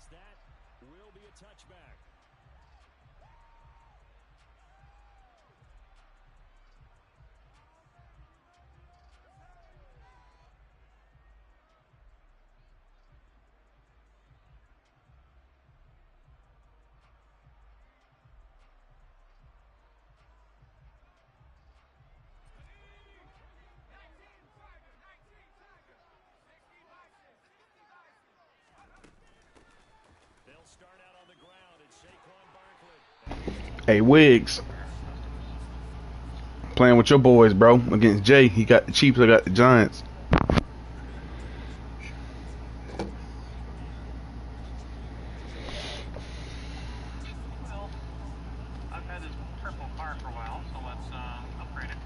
as that will be a touchback. Start out on the ground. It's Saquon Barkley. Hey, Wiggs. Playing with your boys, bro. Against Jay. He got the Chiefs, I got the Giants. Well, I've had this purple car for a while, so let's upgrade it.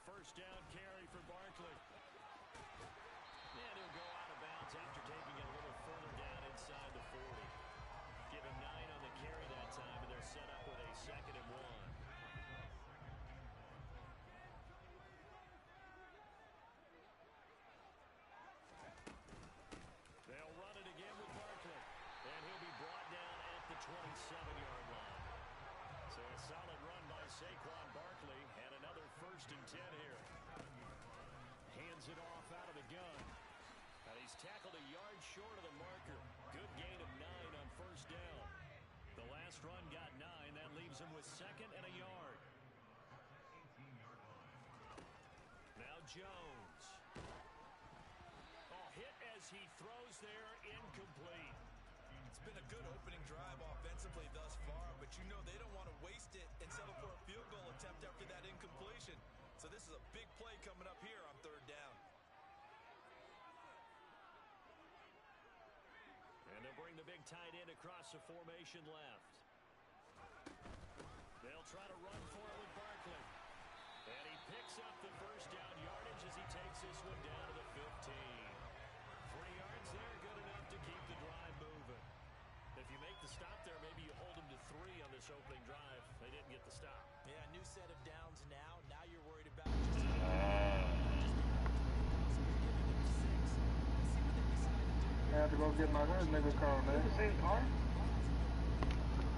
First down carry for Barkley. And he'll go out of bounds after taking it a little further down inside the 40. Give him 9 on the carry that time, and they're set up with a 2nd and 1. They'll run it again with Barkley. And he'll be brought down at the 27-yard line. So a solid run by Saquon Barkley, and another 1st and 10 here. Hands it off out of the gun. And he's tackled a yard short of the marker. Good gain of 9 on 1st down. The last run got 9. That leaves him with 2nd and a yard. Now Jones. Oh, hit as he throws there, incomplete. It's been a good opening drive offensively thus far, but you know they don't want to waste it and settle for a field goal attempt after that incompletion. So this is a big play coming up here on 3rd down. And they'll bring the big tight end across the formation left. They'll try to run for it with Barkley. And he picks up the 1st down yardage as he takes this one down to the 15. 40 yards there, good enough to keep the drive moving. If you make the stop there, maybe you hold them to 3 on this opening drive. They didn't get the stop. Yeah, new set of downs now. Now you're worried about I have to go get my other nigga car, man. The same car?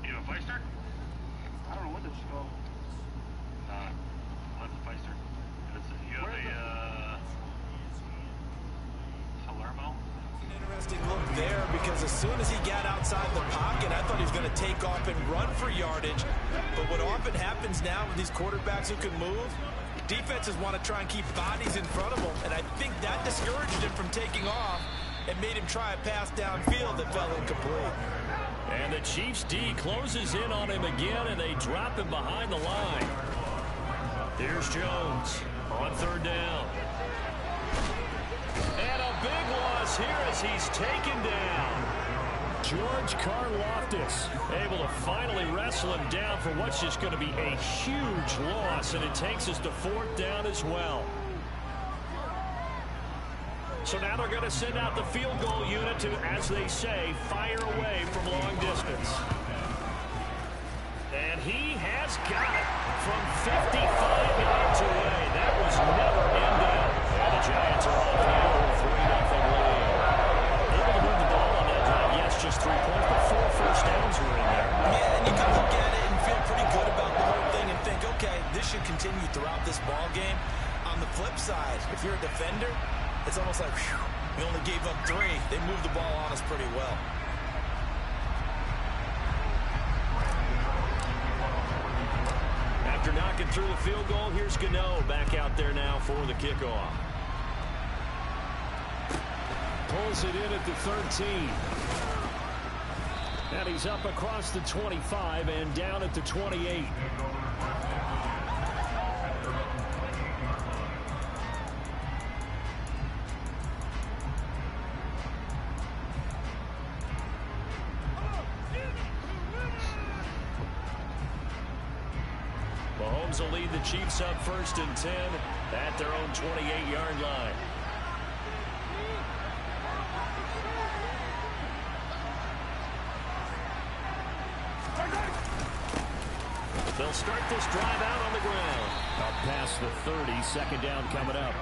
You have a Feister? I don't know what this is called. What's a Feister? You have a Salerno? an interesting look there because as soon as he got outside the pocket, I thought he was going to take off and run for yardage. But what often happens now with these quarterbacks who can move, defenses want to try and keep bodies in front of them, and I think that discouraged him from taking off and made him try a pass downfield that fell incomplete. And the Chiefs D closes in on him again, and they drop him behind the line. Here's Jones on 3rd down. And a big loss here as he's taken down. George Karlaftis able to finally wrestle him down for what's just going to be a huge loss, and it takes us to 4th down as well. So now they're going to send out the field goal unit to, as they say, fire away from long distance. And he has got it from 55 yards away. That was never in doubt. And the Giants are off the old 3-0 lead. Able to move the ball on that drive. Yes, just 3 points, but 4 first downs were in there. Yeah, and you can look at it and feel pretty good about the whole thing and think, okay, this should continue throughout this ball game. On the flip side, if you're a defender, it's almost like, whew, we only gave up 3. They moved the ball on us pretty well. Looking through the field goal, here's Gano back out there now for the kickoff. Pulls it in at the 13. And he's up across the 25 and down at the 28. Mahomes will lead the Chiefs up 1st and 10 at their own 28-yard line. They'll start this drive out on the ground. Up past the 30, 2nd down coming up.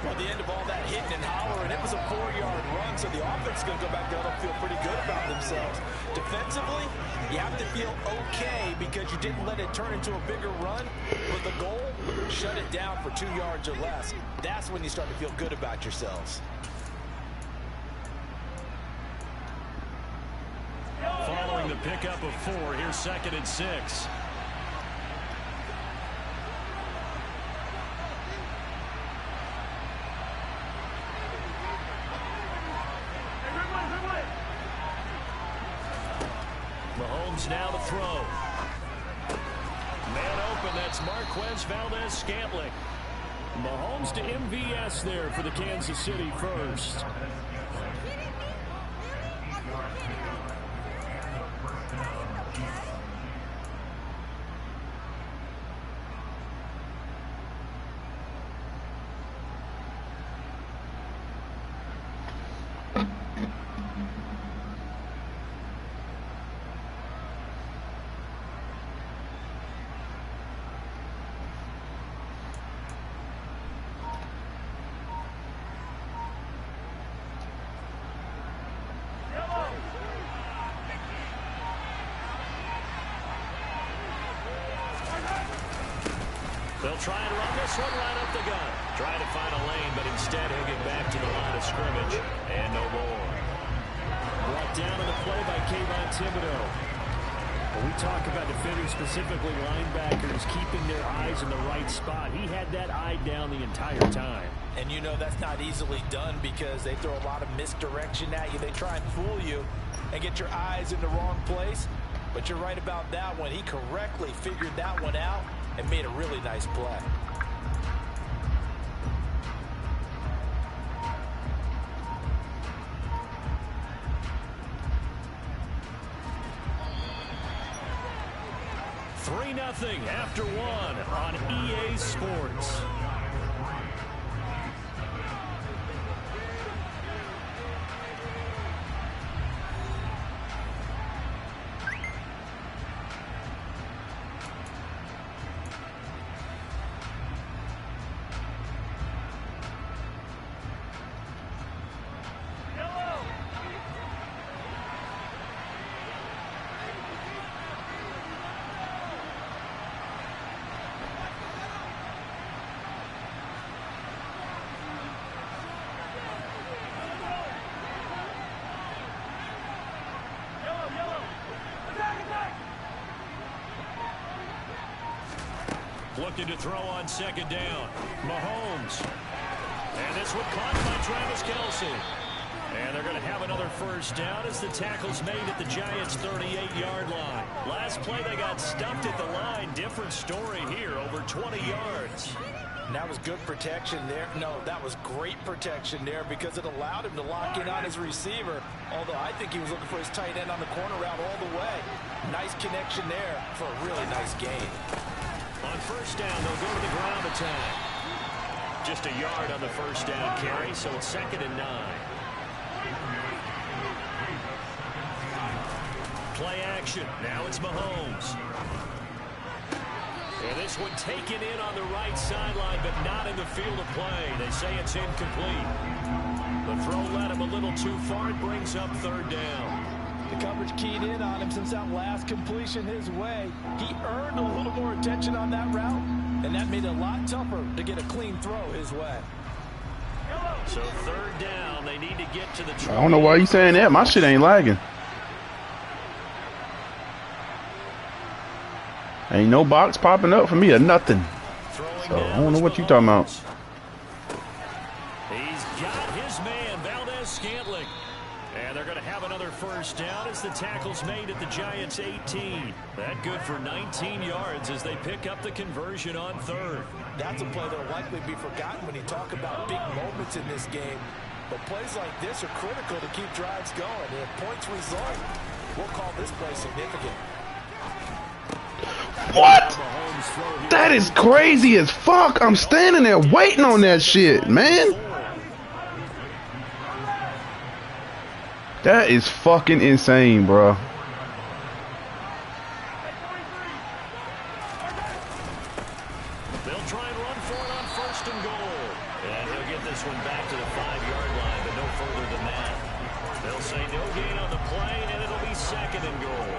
Well, at the end of all that hitting and hollering, it was a 4-yard run, so the offense is going to go back down and feel pretty good about themselves. Defensively, you have to feel okay because you didn't let it turn into a bigger run, but the goal, shut it down for 2 yards or less. That's when you start to feel good about yourselves. Following the pickup of 4, here's 2nd and 6. Mahomes now to throw. Man open, that's Marquez Valdez-Scantling. Mahomes to MVS there for the Kansas City first. They'll try and run this one right up the gut. Trying to find a lane, but instead he'll get back to the line of scrimmage. And no more. Brought down on the play by Kayvon Thibodeau. When we talk about defenders, specifically linebackers, keeping their eyes in the right spot, he had that eye down the entire time. And you know that's not easily done because they throw a lot of misdirection at you. They try and fool you and get your eyes in the wrong place. But you're right about that one. He correctly figured that one out and made a really nice play. Nothing after 1 on EA Sports. Looking to throw on 2nd down. Mahomes. And this one caught by Travis Kelce. And they're going to have another 1st down as the tackle's made at the Giants' 38-yard line. Last play they got stuffed at the line. Different story here, over 20 yards. And that was good protection there. No, that was great protection there because it allowed him to lock in on his receiver. Although I think he was looking for his tight end on the corner route all the way. Nice connection there for a really nice gain. On 1st down, they'll go to the ground attack. Just a yard on the 1st down carry, so it's 2nd and 9. Play action. Now it's Mahomes. And this one taken in on the right sideline, but not in the field of play. They say it's incomplete. The throw led him a little too far. It brings up 3rd down. The coverage keyed in on him since that last completion his way. He earned a little more attention on that route, and that made it a lot tougher to get a clean throw his way. So 3rd down, they need to get to the I don't know why you saying that. My shit ain't lagging. Ain't no box popping up for me or nothing. So I don't know what you talking about. He's got his man, Valdez-Scantling. And they're going to have another first down as the tackle's made at the Giants' 18. That good for 19 yards as they pick up the conversion on third. That's a play that will likely be forgotten when you talk about big moments in this game. But plays like this are critical to keep drives going. And if points result, we'll call this play significant. What? That is crazy as fuck. I'm standing there waiting on that shit, man. That is fucking insane, bro. They'll try and run for it on first and goal. And he'll get this one back to the 5-yard line, but no further than that. They'll say no gain on the play, and it'll be second and goal.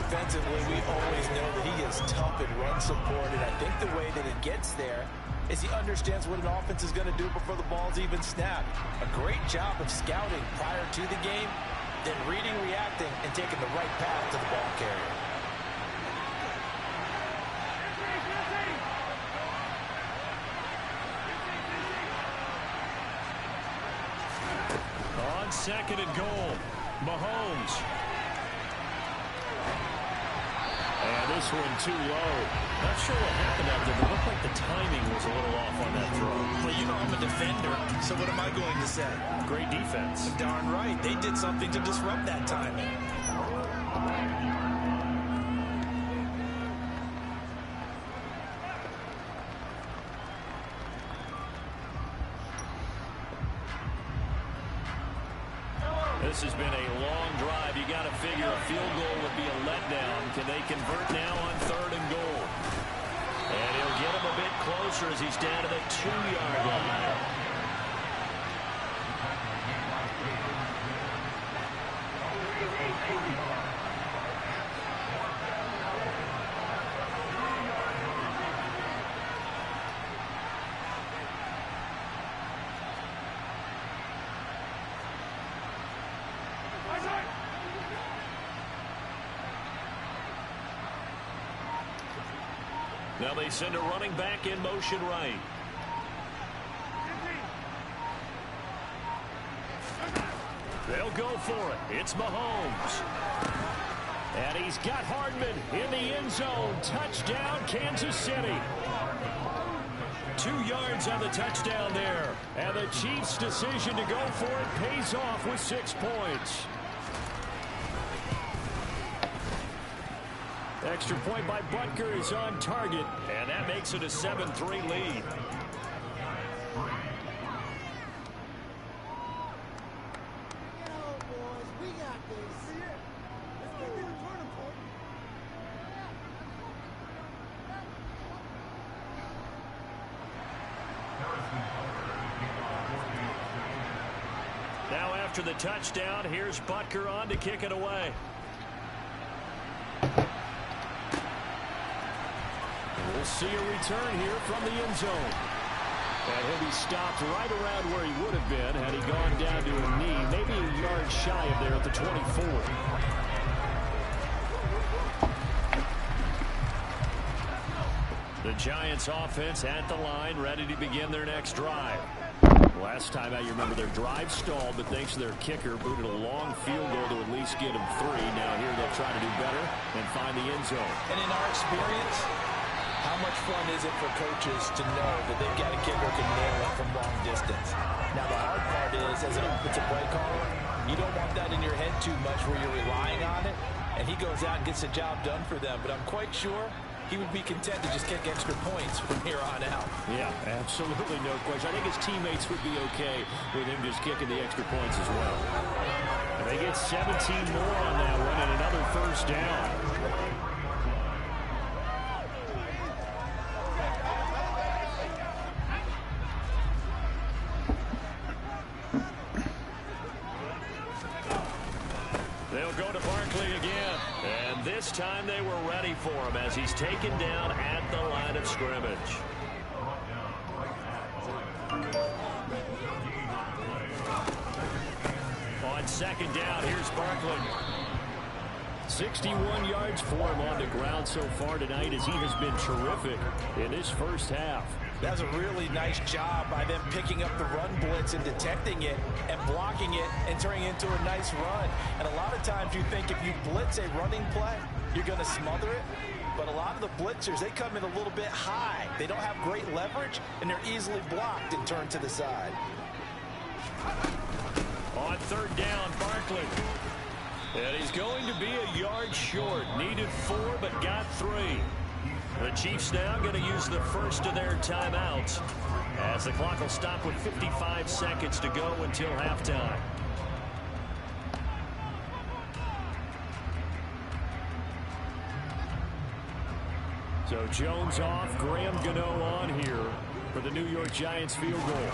Defensively, we always know that he is tough in run support, and I think the way that it gets there is he understands what an offense is going to do before the ball's even snapped. A great job of scouting prior to the game, then reading, reacting, and taking the right path to the ball carrier. On second and goal, Mahomes. And this one too low. Not sure what happened out there, but it looked like the timing was a little off on that throw. Well, you know I'm a defender, so what am I going to say? Great defense. Darn right. They did something to disrupt that timing. This has been a long drive. You got to figure a field goal would be a letdown. Can they convert now on third and goal? And he'll get him a bit closer as he's down to the 2-yard line. Now they send a running back in motion right. They'll go for it. It's Mahomes. And he's got Hardman in the end zone. Touchdown, Kansas City. 2 yards on the touchdown there. And the Chiefs' decision to go for it pays off with 6 points. Extra point by Butker is on target, and that makes it a 7-3 lead. Now after the touchdown, here's Butker on to kick it away. We'll see a return here from the end zone. And he'll be stopped right around where he would have been had he gone down to a knee, maybe a yard shy of there at the 24. The Giants offense at the line, ready to begin their next drive. Last time out, you remember their drive stalled, but thanks to their kicker, booted a long field goal to at least get them 3. Now here they'll try to do better and find the end zone. And in our experience, how much fun is it for coaches to know that they've got a kicker who can nail it from long distance? Now, the hard part is, as an offensive play caller, you don't want that in your head too much where you're relying on it, and he goes out and gets the job done for them. But I'm quite sure he would be content to just kick extra points from here on out. Yeah, absolutely no question. I think his teammates would be okay with him just kicking the extra points as well. And they get 17 more on that one and another first down. They'll go to Barkley again. And this time they were ready for him as he's taken down at the line of scrimmage. On second down, here's Barkley. 61 yards for him on the ground so far tonight as he has been terrific in this first half. That's a really nice job by them picking up the run blitz and detecting it and blocking it and turning it into a nice run. And a lot of times you think if you blitz a running play, you're going to smother it. But a lot of the blitzers, they come in a little bit high. They don't have great leverage, and they're easily blocked and turned to the side. On third down, Barkley. And he's going to be a yard short. Needed 4, but got 3. The Chiefs now going to use the first of their timeouts as the clock will stop with 55 seconds to go until halftime. So Jones off, Graham Gano on here for the New York Giants field goal.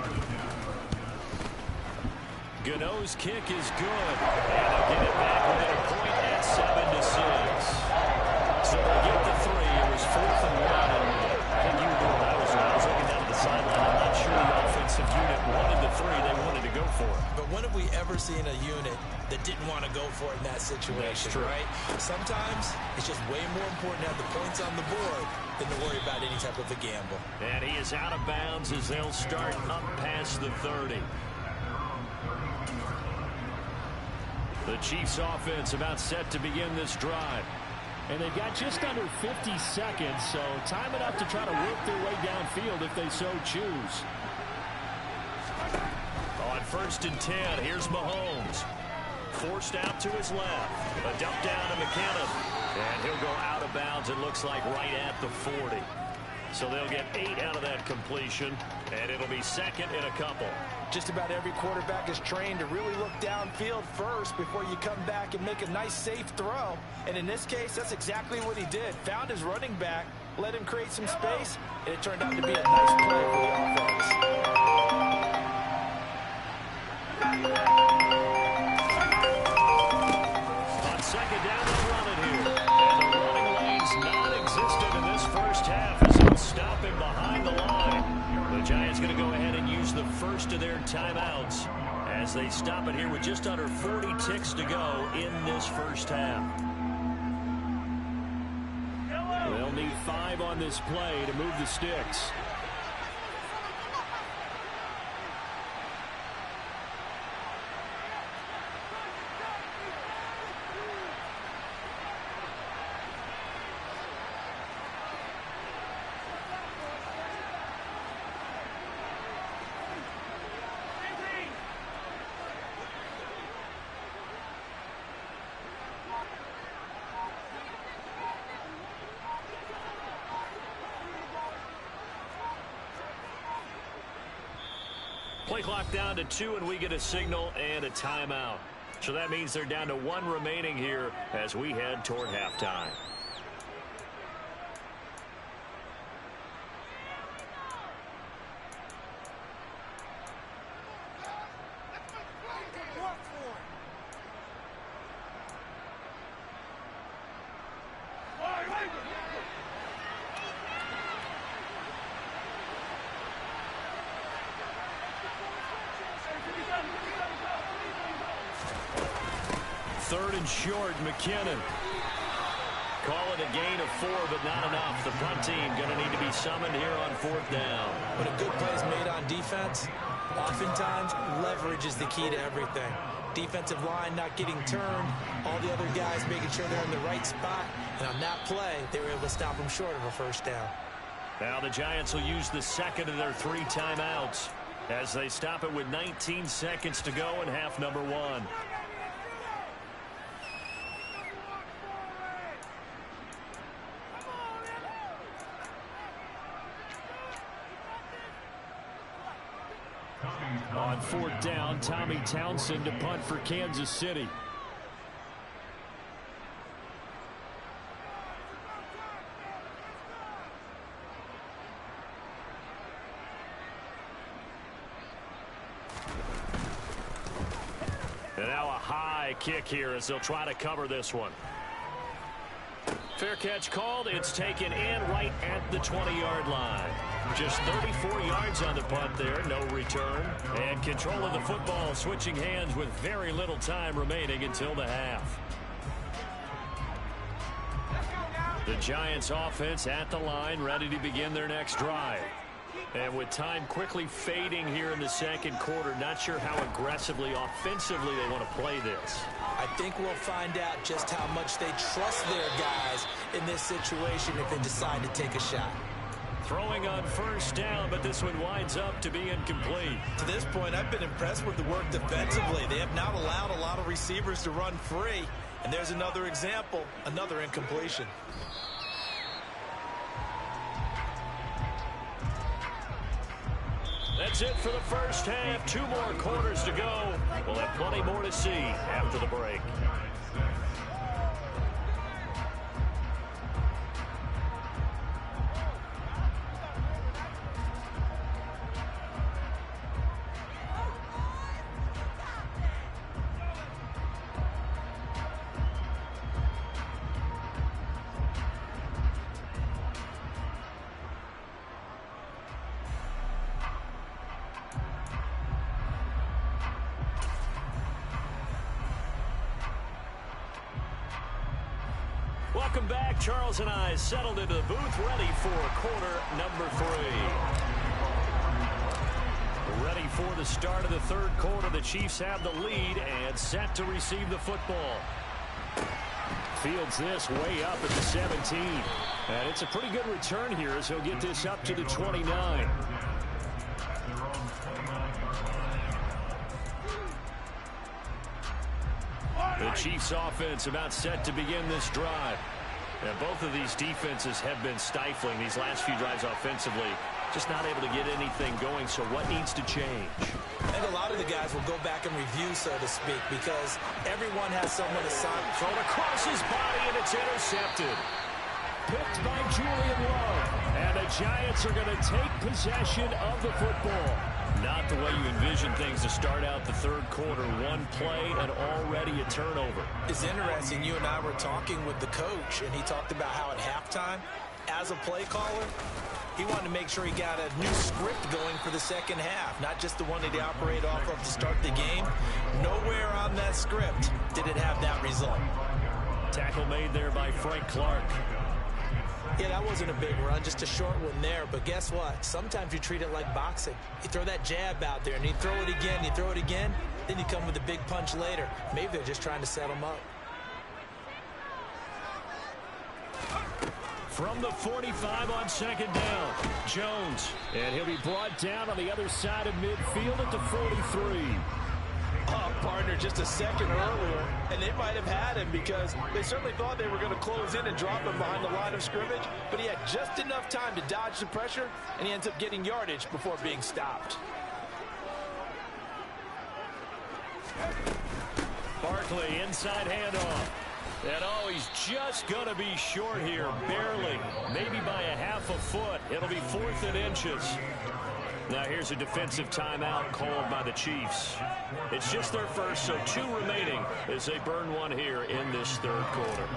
Gano's kick is good, and they'll get it back within a point at 7-6. So they get the 3. It was 4th and 1, and I think you knew what I was looking down at the sideline. I'm not sure the offensive unit wanted the 3. They wanted to go for it. But when have we ever seen a unit that didn't want to go for it in that situation, right? Sometimes it's just way more important to have the points on the board than to worry about any type of a gamble. And he is out of bounds as they'll start up past the 30. The Chiefs offense about set to begin this drive. And they've got just under 50 seconds, so time enough to try to work their way downfield if they so choose. On 1st and 10, here's Mahomes. Forced out to his left. A dump down to McKinnon. And he'll go out of bounds, it looks like, right at the 40. So they'll get 8 out of that completion, and it'll be second and a couple. Just about every quarterback is trained to really look downfield first before you come back and make a nice, safe throw. And in this case, that's exactly what he did. Found his running back, let him create some space, and it turned out to be a nice play for the offense. On second down, they'll run it here. And the running lane's non-existent in this first half as he'll stop him behind the line. The Giants going to go ahead and use the first of their timeouts as they stop it here with just under 40 ticks to go in this first half. They'll need 5 on this play to move the sticks. Play clock down to 2, and we get a signal and a timeout. So that means they're down to 1 remaining here as we head toward halftime. Third and short, McKinnon. Call it a gain of 4, but not enough. The punt team going to need to be summoned here on 4th down. When a good play is made on defense, oftentimes leverage is the key to everything. Defensive line not getting turned, all the other guys making sure they're in the right spot, and on that play, they were able to stop them short of a first down. Now the Giants will use the second of their 3 timeouts as they stop it with 19 seconds to go in half number 1. On 4th down, Tommy Townsend to punt for Kansas City. And now a high kick here as they'll try to cover this one. Fair catch called. It's taken in right at the 20-yard line. Just 34 yards on the punt there. No return. And control of the football switching hands with very little time remaining until the half. The Giants offense at the line, ready to begin their next drive. And with time quickly fading here in the second quarter, not sure how aggressively, offensively they want to play this. I think we'll find out just how much they trust their guys in this situation if they decide to take a shot. Throwing on first down, but this one winds up to be incomplete. To this point, I've been impressed with the work defensively. They have not allowed a lot of receivers to run free. And there's another example, another incompletion. That's it for the first half. 2 more quarters to go. We'll have plenty more to see after the break. Welcome back. Charles and I settled into the booth, ready for quarter number 3. Ready for the start of the third quarter. The Chiefs have the lead and set to receive the football. Fields this way up at the 17. And it's a pretty good return here as he'll get this up to the 29. The Chiefs offense about set to begin this drive. And both of these defenses have been stifling these last few drives offensively. Just not able to get anything going, so what needs to change? I think a lot of the guys will go back and review, so to speak, because everyone has someone assigned. Thrown across his body, and it's intercepted. Picked by Julian Love. And the Giants are going to take possession of the football. Not the way you envision things to start out the third quarter. One play and already a turnover. It's interesting. You and I were talking with the coach, and he talked about how at halftime, as a play caller, he wanted to make sure he got a new script going for the second half, not just the one that he operated off of to start the game. Nowhere on that script did it have that result. Tackle made there by Frank Clark. Yeah, that wasn't a big run, just a short one there. But guess what? Sometimes you treat it like boxing. You throw that jab out there, and you throw it again, you throw it again, then you come with a big punch later. Maybe they're just trying to set him up. From the 45 on second down, Jones. And he'll be brought down on the other side of midfield at the 43. Partner, just a second earlier, and they might have had him because they certainly thought they were going to close in and drop him behind the line of scrimmage, but he had just enough time to dodge the pressure, and he ends up getting yardage before being stopped. Barkley, inside handoff. And oh, he's just going to be short here, barely, maybe by a half a foot. It'll be 4th and inches. Now here's a defensive timeout called by the Chiefs. It's just their first, so 2 remaining as they burn one here in this third quarter.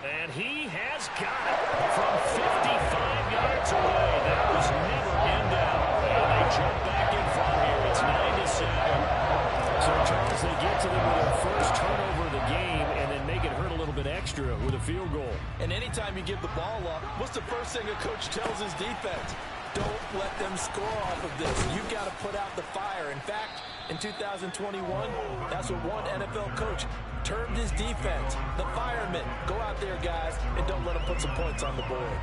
And he has got it from 55 yards away. That was never in doubt. And they jump back in front here. It's 9-7. So, Charles, they get to them with their first turnover of the game and then make it hurt a little bit extra with a field goal. And anytime you give the ball up, what's the first thing a coach tells his defense? Don't let them score off of this. You've got to put out the fire. In fact, in 2021, that's what one NFL coach termed his defense, the firemen. Go out there, guys, and don't let them put some points on the board.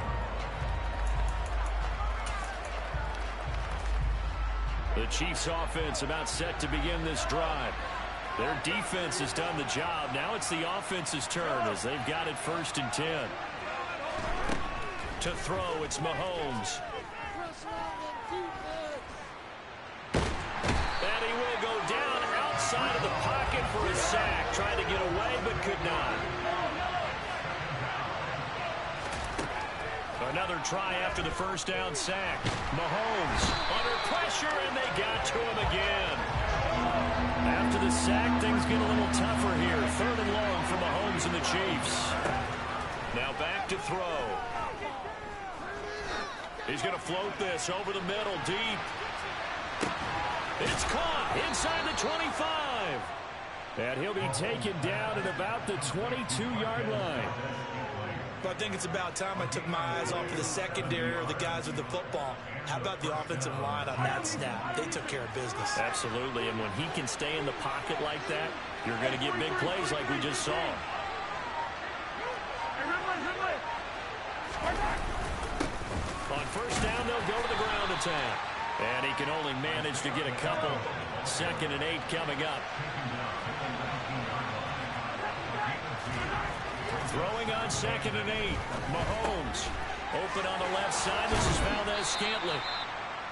The Chiefs offense about set to begin this drive. Their defense has done the job. Now it's the offense's turn as they've got it 1st and 10. To throw, it's Mahomes. And he will go down outside of the pocket for a sack. Tried to get away but could not. Another try after the first down sack. Mahomes under pressure, and they got to him again. After the sack, things get a little tougher here. 3rd and long for Mahomes and the Chiefs. Now back to throw. He's going to float this over the middle, deep. It's caught inside the 25. And he'll be taken down at about the 22-yard line. But I think it's about time I took my eyes off of the secondary or the guys with the football. How about the offensive line on that snap? They took care of business. Absolutely, and when he can stay in the pocket like that, you're going to get big plays like we just saw. On first down, they'll go to the ground attack. And he can only manage to get a couple. 2nd and 8 coming up. Throwing on 2nd and 8. Mahomes open on the left side. This is Valdez-Scantling.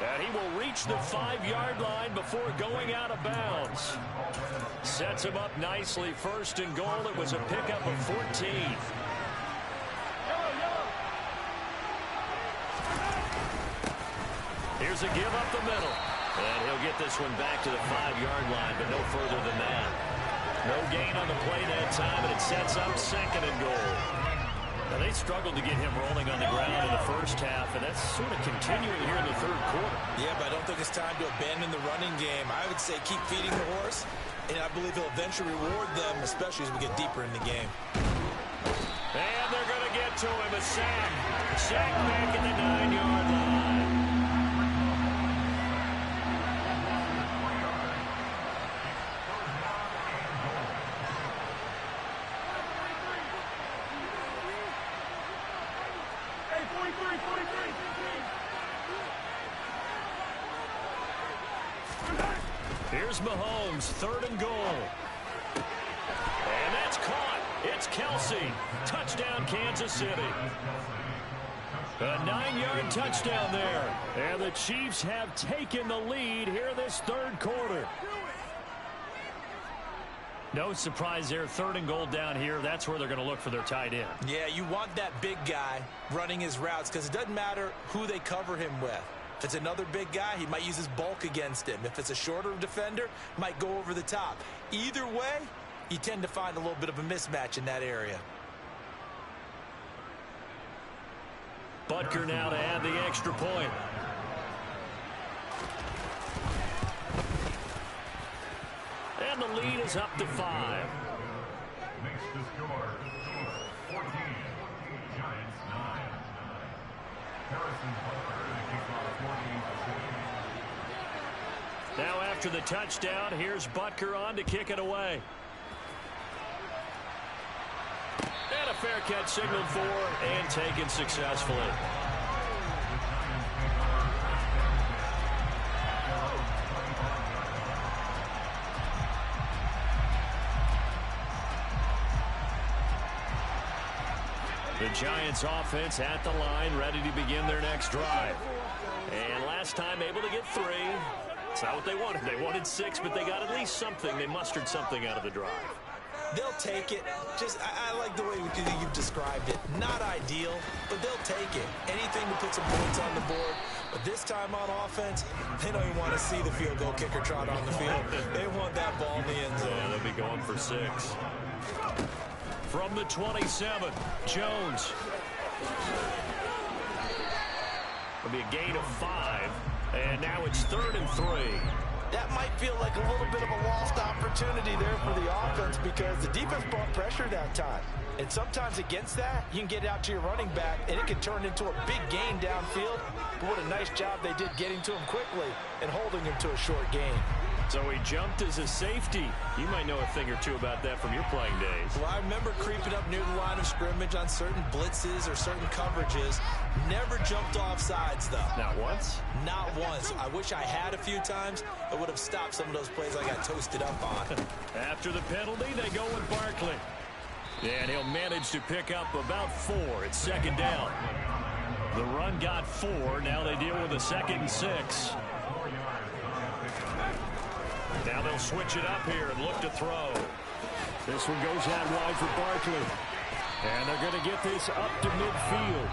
And he will reach the 5-yard line before going out of bounds. Sets him up nicely. 1st and goal. It was a pickup of 14. Here's a give up the middle. And he'll get this one back to the 5-yard line, but no further than that. No gain on the play that time, and it sets up 2nd and goal. Now, they struggled to get him rolling on the ground in the first half, and that's sort of continuing here in the 3rd quarter. Yeah, but I don't think it's time to abandon the running game. I would say keep feeding the horse, and I believe he'll eventually reward them, especially as we get deeper in the game. And they're going to get to him. A sack. Sack back at the 9-yard line. Here's Mahomes, 3rd and goal. And that's caught. It's Kelsey. Touchdown, Kansas City. A 9-yard touchdown there. And the Chiefs have taken the lead here this 3rd quarter. No surprise there. 3rd and goal down here. That's where they're going to look for their tight end. Yeah, you want that big guy running his routes because it doesn't matter who they cover him with. If it's another big guy, he might use his bulk against him. If it's a shorter defender, might go over the top. Either way, you tend to find a little bit of a mismatch in that area. Butker now to add the extra point. And the lead is up to 5. Makes the score 14, Giants 9. Harrison Butker to kick off 14. Now after the touchdown, here's Butker on to kick it away. And a fair catch signaled for and taken successfully. The Giants offense at the line, ready to begin their next drive. And last time able to get 3. It's not what they wanted. They wanted 6, but they got at least something. They mustered something out of the drive. They'll take it. I like the way you've described it. Not ideal, but they'll take it. Anything to put some points on the board. But this time on offense, they don't even want to see the field goal kicker trot on the field. They want that ball in the end zone. Yeah, they'll be going for 6. From the 27, Jones. It'll be a gain of 5, and now it's 3rd and 3. That might feel like a little bit of a lost opportunity there for the offense because the defense brought pressure that time. And sometimes against that, you can get out to your running back, and it can turn into a big gain downfield. But what a nice job they did getting to him quickly and holding him to a short gain. So he jumped as a safety. You might know a thing or two about that from your playing days. Well, I remember creeping up near the line of scrimmage on certain blitzes or certain coverages. Never jumped off sides, though. Not once? Not once. I wish I had a few times. It would have stopped some of those plays I got toasted up on. After the penalty, they go with Barkley. And he'll manage to pick up about 4. It's 2nd down. The run got 4. Now they deal with a 2nd and 6. Now they'll switch it up here and look to throw. This one goes out wide for Barkley. And they're going to get this up to midfield.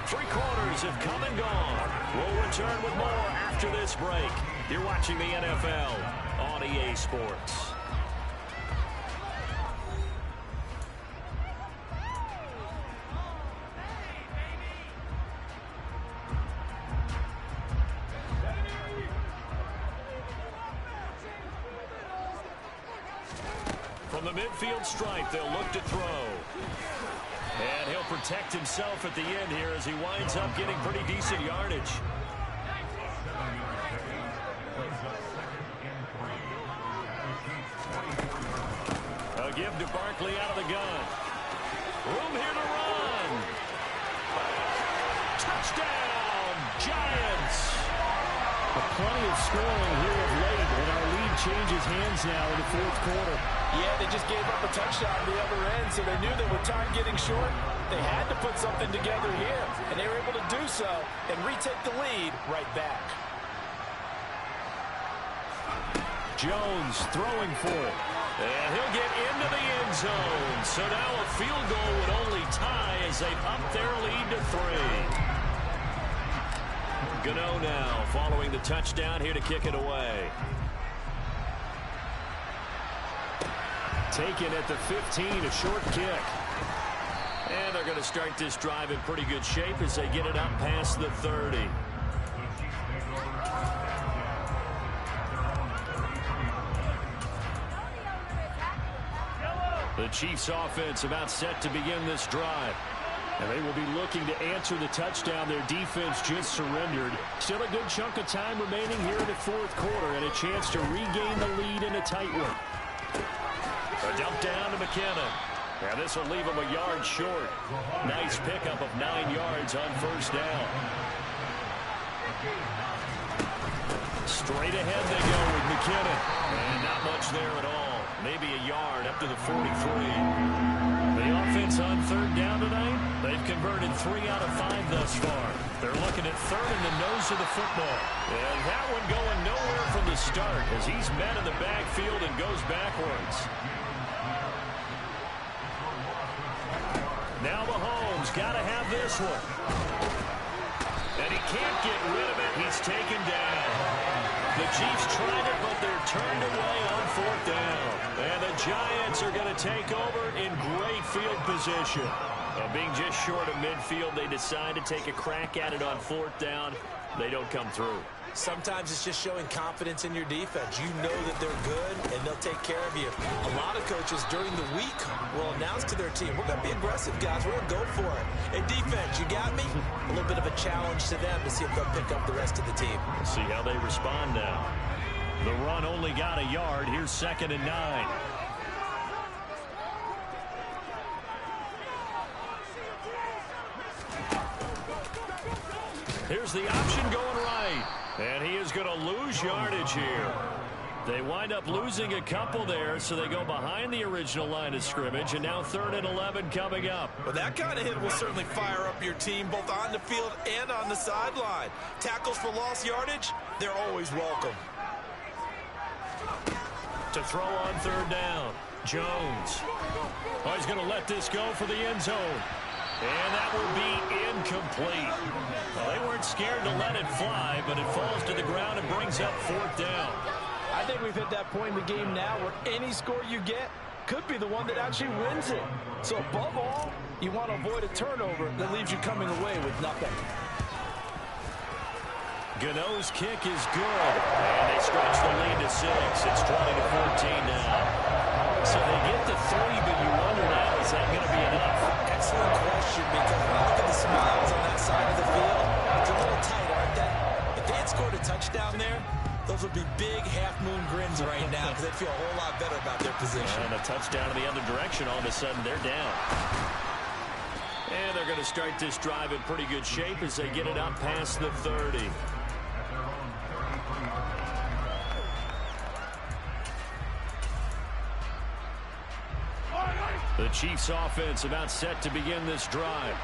3 quarters have come and gone. We'll return with more after this break. You're watching the NFL on EA Sports. From the midfield stripe, they'll look to throw. And he'll protect himself at the end here as he winds up getting pretty decent yardage. A give to Barkley out of the gun. Room here to run. Touchdown, Giants. Plenty of scoring here of late, and our lead changes hands now in the fourth quarter. Yeah, they just gave up a touchdown on the other end, so they knew that with time getting short, they had to put something together here, and they were able to do so and retake the lead right back. Jones throwing for it. And he'll get into the end zone. So now a field goal would only tie as they've upped their lead to 3. Gano now following the touchdown here to kick it away. Taken at the 15, a short kick. And they're going to start this drive in pretty good shape as they get it up past the 30. The Chiefs offense about set to begin this drive. And they will be looking to answer the touchdown their defense just surrendered. Still a good chunk of time remaining here in the fourth quarter and a chance to regain the lead in a tight one. A dump down to McKinnon. Now this will leave him a yard short. Nice pickup of 9 yards on first down. Straight ahead they go with McKinnon. And not much there at all. Maybe a yard up to the 43. The offense on third down tonight, they've converted 3 out of 5 thus far. They're looking at third in the nose of the football. And that one going nowhere from the start as he's met in the backfield and goes backwards. Now Mahomes got to have this one. And he can't get rid of it. He's taken down. The Chiefs tried it, but they're turned away on fourth down. And the Giants are going to take over in great field position. Being just short of midfield, they decide to take a crack at it on fourth down. They don't come through. Sometimes it's just showing confidence in your defense. You know that they're good, and they'll take care of you. A lot of coaches during the week will announce to their team, we're going to be aggressive, guys. We're going to go for it. Hey, defense, you got me? A little bit of a challenge to them to see if they'll pick up the rest of the team. We'll see how they respond now. The run only got a yard. Here's 2nd and 9. Here's the option going right. And he is going to lose yardage here. They wind up losing a couple there, so they go behind the original line of scrimmage, and now 3rd and 11 coming up. Well, that kind of hit will certainly fire up your team both on the field and on the sideline. Tackles for lost yardage, they're always welcome. To throw on 3rd down, Jones. Oh, he's going to let this go for the end zone. And that will be incomplete. Well, they weren't scared to let it fly, but it falls to the ground and brings up 4th down. I think we've hit that point in the game now where any score you get could be the one that actually wins it. So above all, you want to avoid a turnover that leaves you coming away with nothing. Gano's kick is good. And they stretch the lead to 6. It's 20-14 now. So they get to 3, but you wonder now, is that going to be enough? Excellent question, because when I look at the smiles on that side of the field, it's a little tight, aren't they? If they had scored a touchdown there, those would be big half-moon grins right now because they'd feel a whole lot better about their position. And a touchdown in the other direction, all of a sudden they're down. And they're going to start this drive in pretty good shape as they get it up past the 30. The Chiefs offense about set to begin this drive.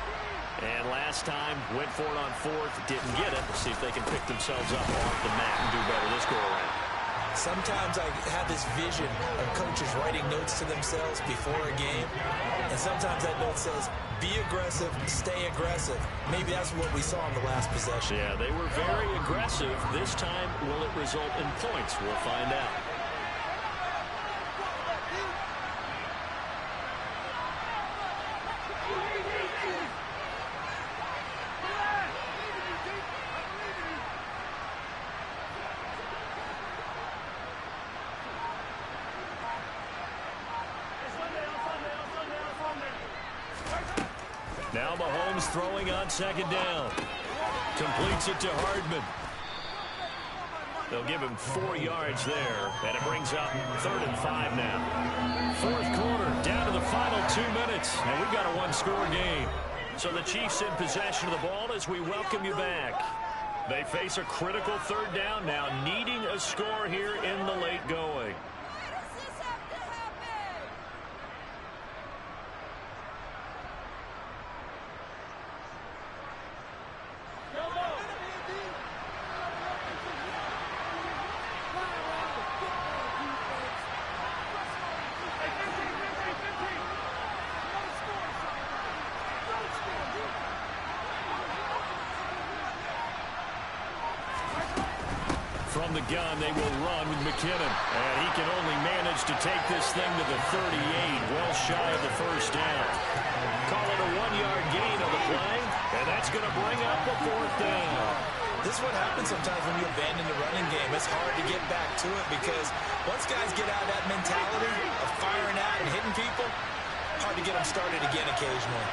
And last time, went for it on 4th, didn't get it. Let's see if they can pick themselves up off the mat and do better this go-around. Sometimes I have this vision of coaches writing notes to themselves before a game. And sometimes that note says, be aggressive, stay aggressive. Maybe that's what we saw in the last possession. Yeah, they were very aggressive. This time, will it result in points? We'll find out. Now Mahomes throwing on second down. Completes it to Hardman. They'll give him 4 yards there, and it brings up 3rd and 5 now. Fourth quarter, down to the final 2 minutes, and we've got a one-score game. So the Chiefs in possession of the ball as we welcome you back. They face a critical 3rd down now, needing a score here in the late going. From the gun, they will run with McKinnon. And he can only manage to take this thing to the 38, well shy of the first down. Call it a 1-yard gain of the play, and that's going to bring up a 4th down. This is what happens sometimes when you abandon the running game. It's hard to get back to it because once guys get out of that mentality of firing out and hitting people, hard to get them started again occasionally.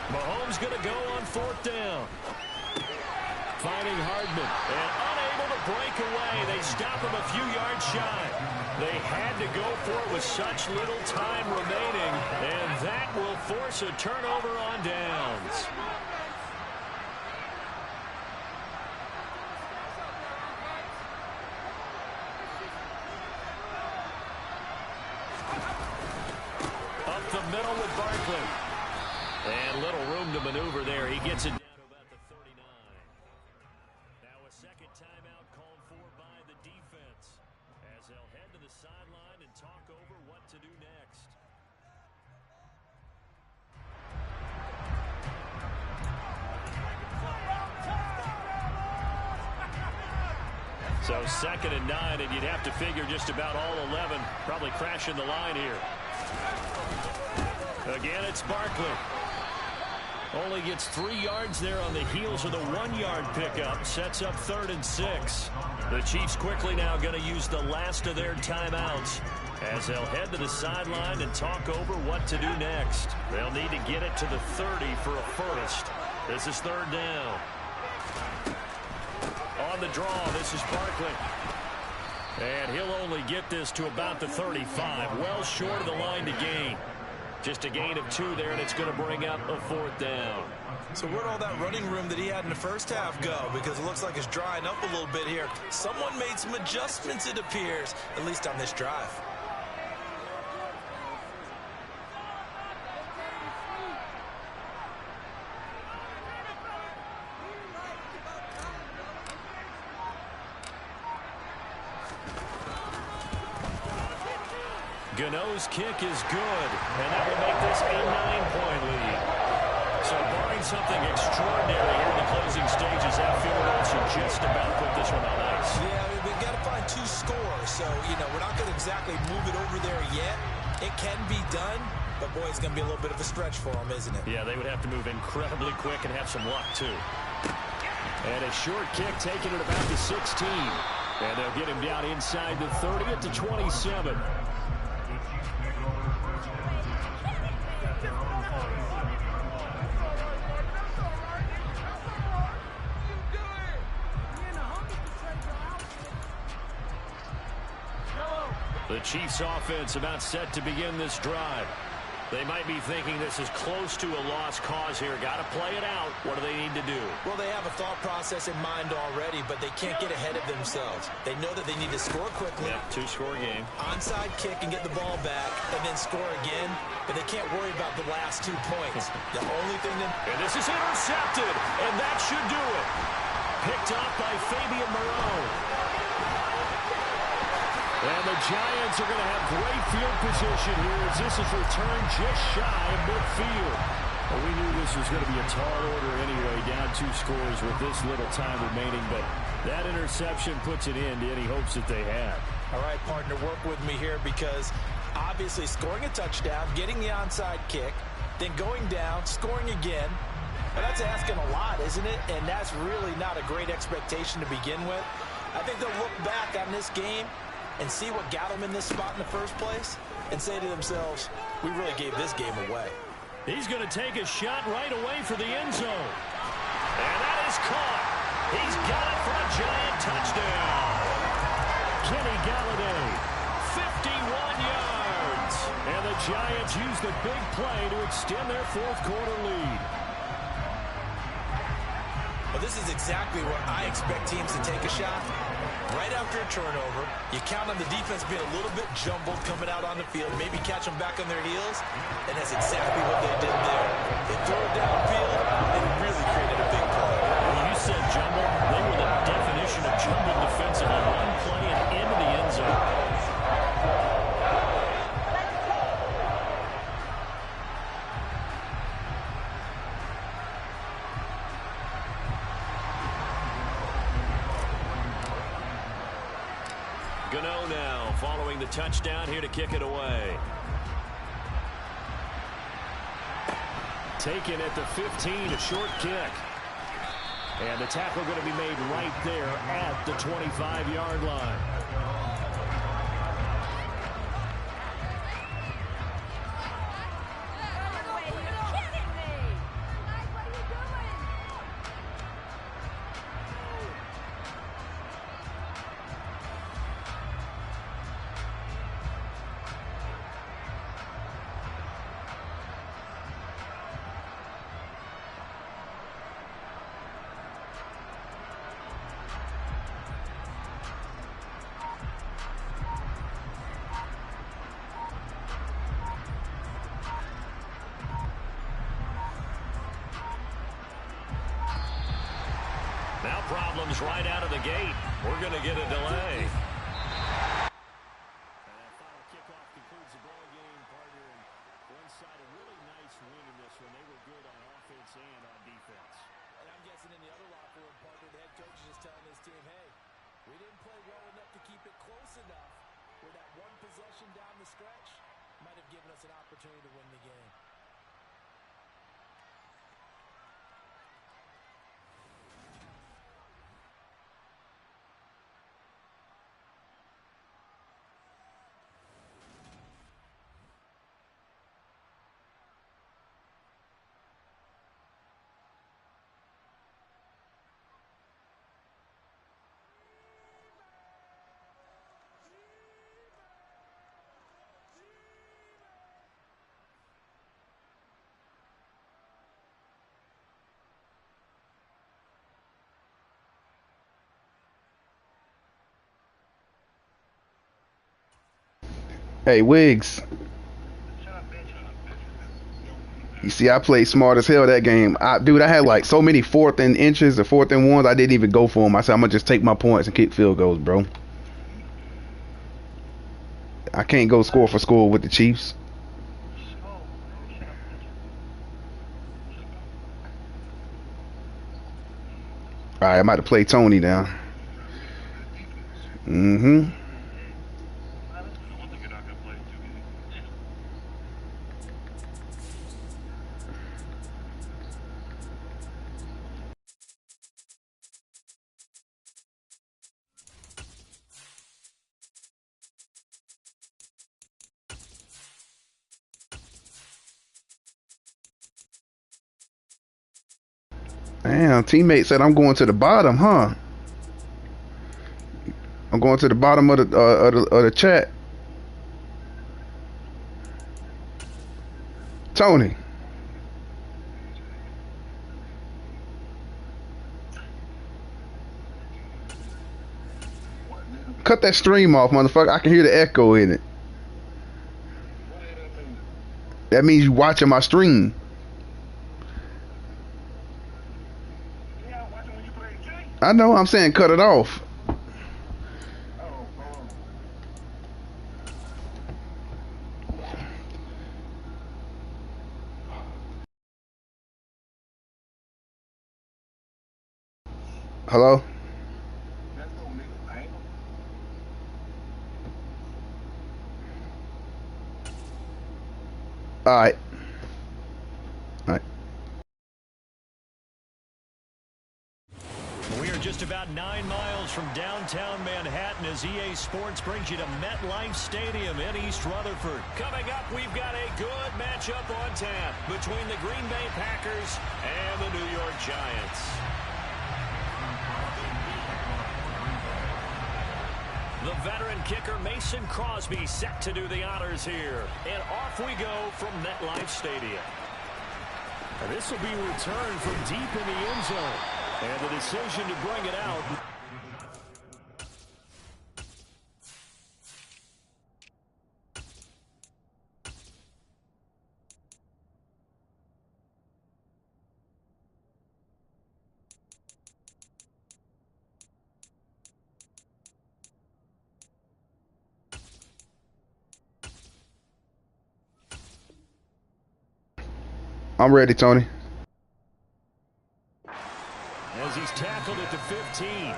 Mahomes going to go on 4th down. Finding Hardman and unable to break away. They stop him a few yards shy. They had to go for it with such little time remaining, and that will force a turnover on downs. Up the middle with Barkley. And little room to maneuver there. He gets it down to about the 39. Now a second timeout called for by the defense as they'll head to the sideline and talk over what to do next. So 2nd and 9, and you'd have to figure just about all 11 probably crashing the line here. Again, it's Barkley. Only gets 3 yards there on the heels of the 1-yard pickup. Sets up 3rd and 6. The Chiefs quickly now going to use the last of their timeouts as they'll head to the sideline and talk over what to do next. They'll need to get it to the 30 for a first. This is 3rd down. On the draw, this is Barkley. And he'll only get this to about the 35. Well short of the line to gain. Just a gain of 2 there, and it's going to bring up a 4th down. So where'd all that running room that he had in the first half go? Because it looks like it's drying up a little bit here. Someone made some adjustments, it appears, at least on this drive. Gano's kick is good, and that will make this a 9-point lead. So barring something extraordinary here in the closing stages, that field goal should just about put this one on ice. Yeah, I mean, we've got to find 2 scores, so, we're not going to exactly move it over there yet. It can be done, but, boy, it's going to be a little bit of a stretch for them, isn't it? Yeah, they would have to move incredibly quick and have some luck, too. And a short kick taken at about the 16. And they'll get him down inside the 30 at the 27. The Chiefs offense about set to begin this drive. They might be thinking this is close to a lost cause here. Got to play it out. What do they need to do? Well, they have a thought process in mind already, but they can't get ahead of themselves. They know that they need to score quickly. Yep, 2-score game. Onside kick and get the ball back, and then score again. But they can't worry about the last 2 points. The only thing that... And this is intercepted, and that should do it. Picked up by Fabian Moreau. And the Giants are going to have great field position here as this is returned just shy of midfield. Well, we knew this was going to be a tall order anyway, down 2 scores with this little time remaining, but that interception puts an end to any hopes that they had. All right, partner, work with me here because obviously scoring a touchdown, getting the onside kick, then going down, scoring again. Well, that's asking a lot, isn't it? And that's really not a great expectation to begin with. I think they'll look back on this game and see what got them in this spot in the first place and say to themselves, we really gave this game away. He's going to take a shot right away for the end zone. And that is caught. He's got it for a giant touchdown. Kenny Galladay, 51 yards. And the Giants use the big play to extend their fourth quarter lead. Well, this is exactly where I expect teams to take a shot. Right after a turnover, you count on the defense being a little bit jumbled coming out on the field, maybe catch them back on their heels, and that's exactly what they did there. They threw it downfield, and it really created a big play. When you said jumbled, they were the definition of jumbled defensively. One play and into the end zone. Gano now following the touchdown here to kick it away. Taken at the 15, a short kick. And the tackle going to be made right there at the 25-yard line. Now problems right out of the gate. We're going to get a delay. And that final kickoff concludes the ball game, partner. And one side, a really nice win in this one. They were good on offense and on defense. And I'm guessing in the other locker room, partner, the head coach is just telling his team, hey, we didn't play well enough to keep it close enough where that one possession down the stretch might have given us an opportunity to win the game. Hey, Wiggs. You see, I played smart as hell that game. Dude, I had like so many 4th and inches or 4th and ones, I didn't even go for them. I said, I'm going to just take my points and kick field goals, bro. I can't go score for score with the Chiefs. All right, I'm about to play Tony now. Mm-hmm. Damn, teammate said I'm going to the bottom, huh? I'm going to the bottom of the chat. Tony. Cut that stream off, motherfucker. I can hear the echo in it. That means you watching my stream. I know, I'm saying cut it off. Hello? Alright. Alright. We are just about 9 miles comes from downtown Manhattan as EA Sports brings you to MetLife Stadium in East Rutherford. Coming up, we've got a good matchup on tap between the Green Bay Packers and the New York Giants. The veteran kicker Mason Crosby set to do the honors here. And off we go from MetLife Stadium. And this will be returned from deep in the end zone. And the decision to bring it out. I'm ready, Tony. As he's tackled at the 15.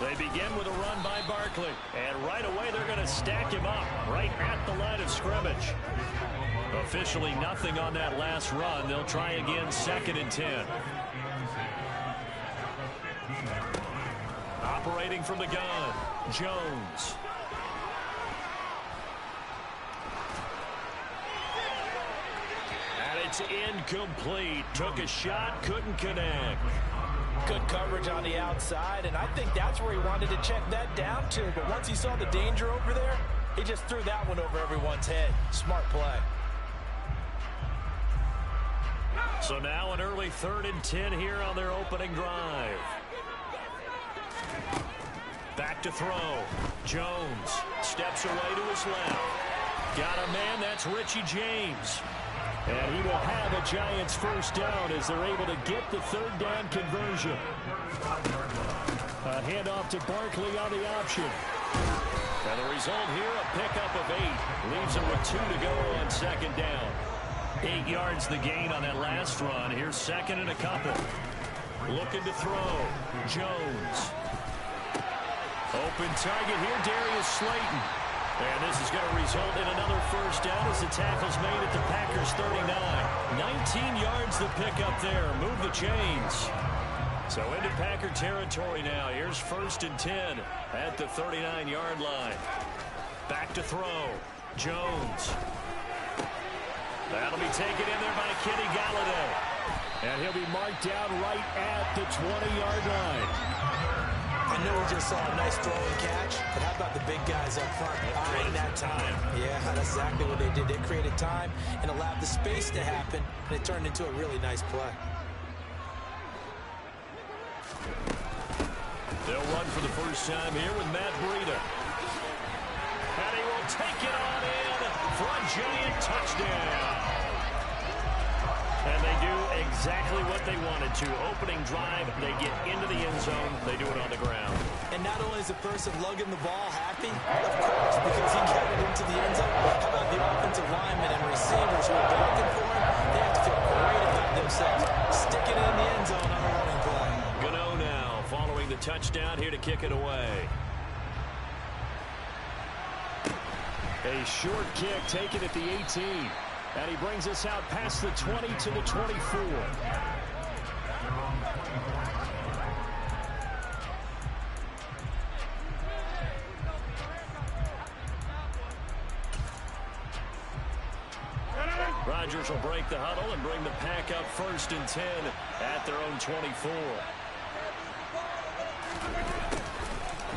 They begin with a run by Barkley. And right away they're going to stack him up right at the line of scrimmage. Officially nothing on that last run. They'll try again 2nd and 10. Operating from the gun, Jones. And it's incomplete. Took a shot, couldn't connect. Good coverage on the outside, and I think that's where he wanted to check that down to. But once he saw the danger over there, he just threw that one over everyone's head. Smart play. So now an early 3rd and 10 here on their opening drive. Back to throw. Jones steps away to his left. Got a man, that's Richie James. And he will have a Giants first down as they're able to get the 3rd down conversion. A handoff to Barkley on the option. And the result here, a pickup of 8. Leaves him with 2 to go on 2nd down. 8 yards the gain on that last run. Here's 2nd and a couple. Looking to throw. Jones. Open target here, Darius Slayton. And this is going to result in another first down as the tackle's made at the Packers 39. 19 yards the pickup there. Move the chains. So into Packer territory now. Here's 1st and 10 at the 39-yard line. Back to throw. Jones. That'll be taken in there by Kenny Galladay. And he'll be marked down right at the 20-yard line. I know we just saw a nice throw and catch, but how about the big guys up front buying that time? Yeah, that's exactly what they did. They created time and allowed the space to happen, and it turned into a really nice play. They'll run for the first time here with Matt Breida. And he will take it on in for a Giant touchdown. And they do exactly what they wanted to. Opening drive, they get into the end zone. They do it on the ground. And not only is the person lugging the ball happy, of course, because he got it into the end zone. How about the offensive linemen and receivers who are blocking for him? They have to feel great about themselves. Sticking it in the end zone on a running play. Gano now following the touchdown here to kick it away. A short kick taken at the 18. And he brings us out past the 20 to the 24. Rodgers will break the huddle and bring the Pack up 1st and 10 at their own 24.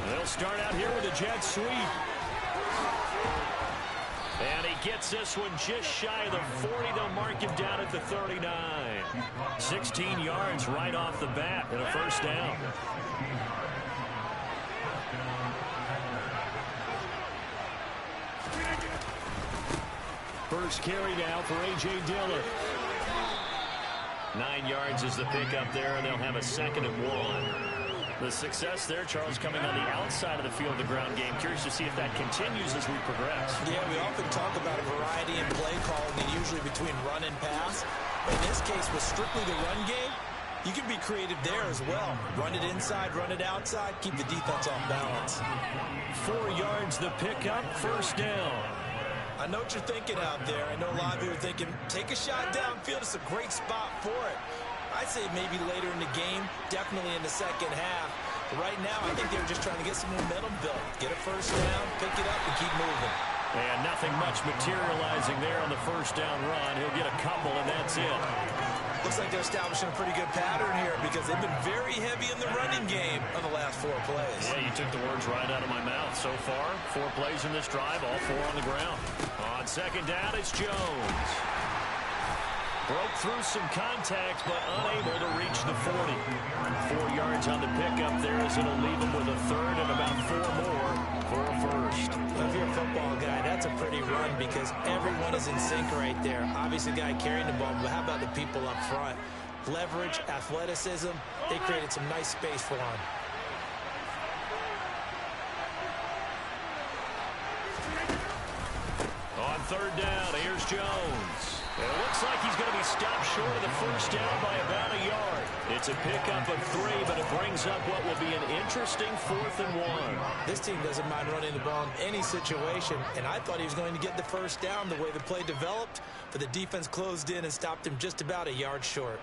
They'll start out here with a jet sweep. And he gets this one just shy of the 40. They'll mark him down at the 39. 16 yards right off the bat and a first down. First carry now for A.J. Dillon. 9 yards is the pickup there, and they'll have a 2nd and 1. The success there, Charles, coming on the outside of the field of the ground game. Curious to see if that continues as we progress. Yeah, we often talk about a variety in play calling and usually between run and pass. But in this case, with strictly the run game, You can be creative there as well. Run it inside, run it outside, keep the defense off balance. 4 yards the pickup, first down. I know what you're thinking out there. I know a lot of you are thinking, take a shot downfield. It's a great spot for it. I'd say maybe later in the game, definitely in the second half. But right now, I think they're just trying to get some momentum built. Get a first down, pick it up, and keep moving. And nothing much materializing there on the first down run. He'll get a couple, and that's it. Looks like they're establishing a pretty good pattern here because they've been very heavy in the running game on the last 4 plays. Yeah, you took the words right out of my mouth. So far, 4 plays in this drive, all 4 on the ground. On second down, it's Jones. Broke through some contact, but unable to reach the 40. 4 yards on the pickup there as it'll leave him with a third and about 4 more for a first. Well, if you're a football guy, that's a pretty run because everyone is in sync right there. Obviously, the guy carrying the ball, but how about the people up front? Leverage, athleticism, they created some nice space for him. On third down, here's Jones. And it looks like he's going to be stopped short of the first down by about a yard. It's a pickup of 3, but it brings up what will be an interesting 4th and 1. This team doesn't mind running the ball in any situation, and I thought he was going to get the first down the way the play developed, but the defense closed in and stopped him just about a yard short.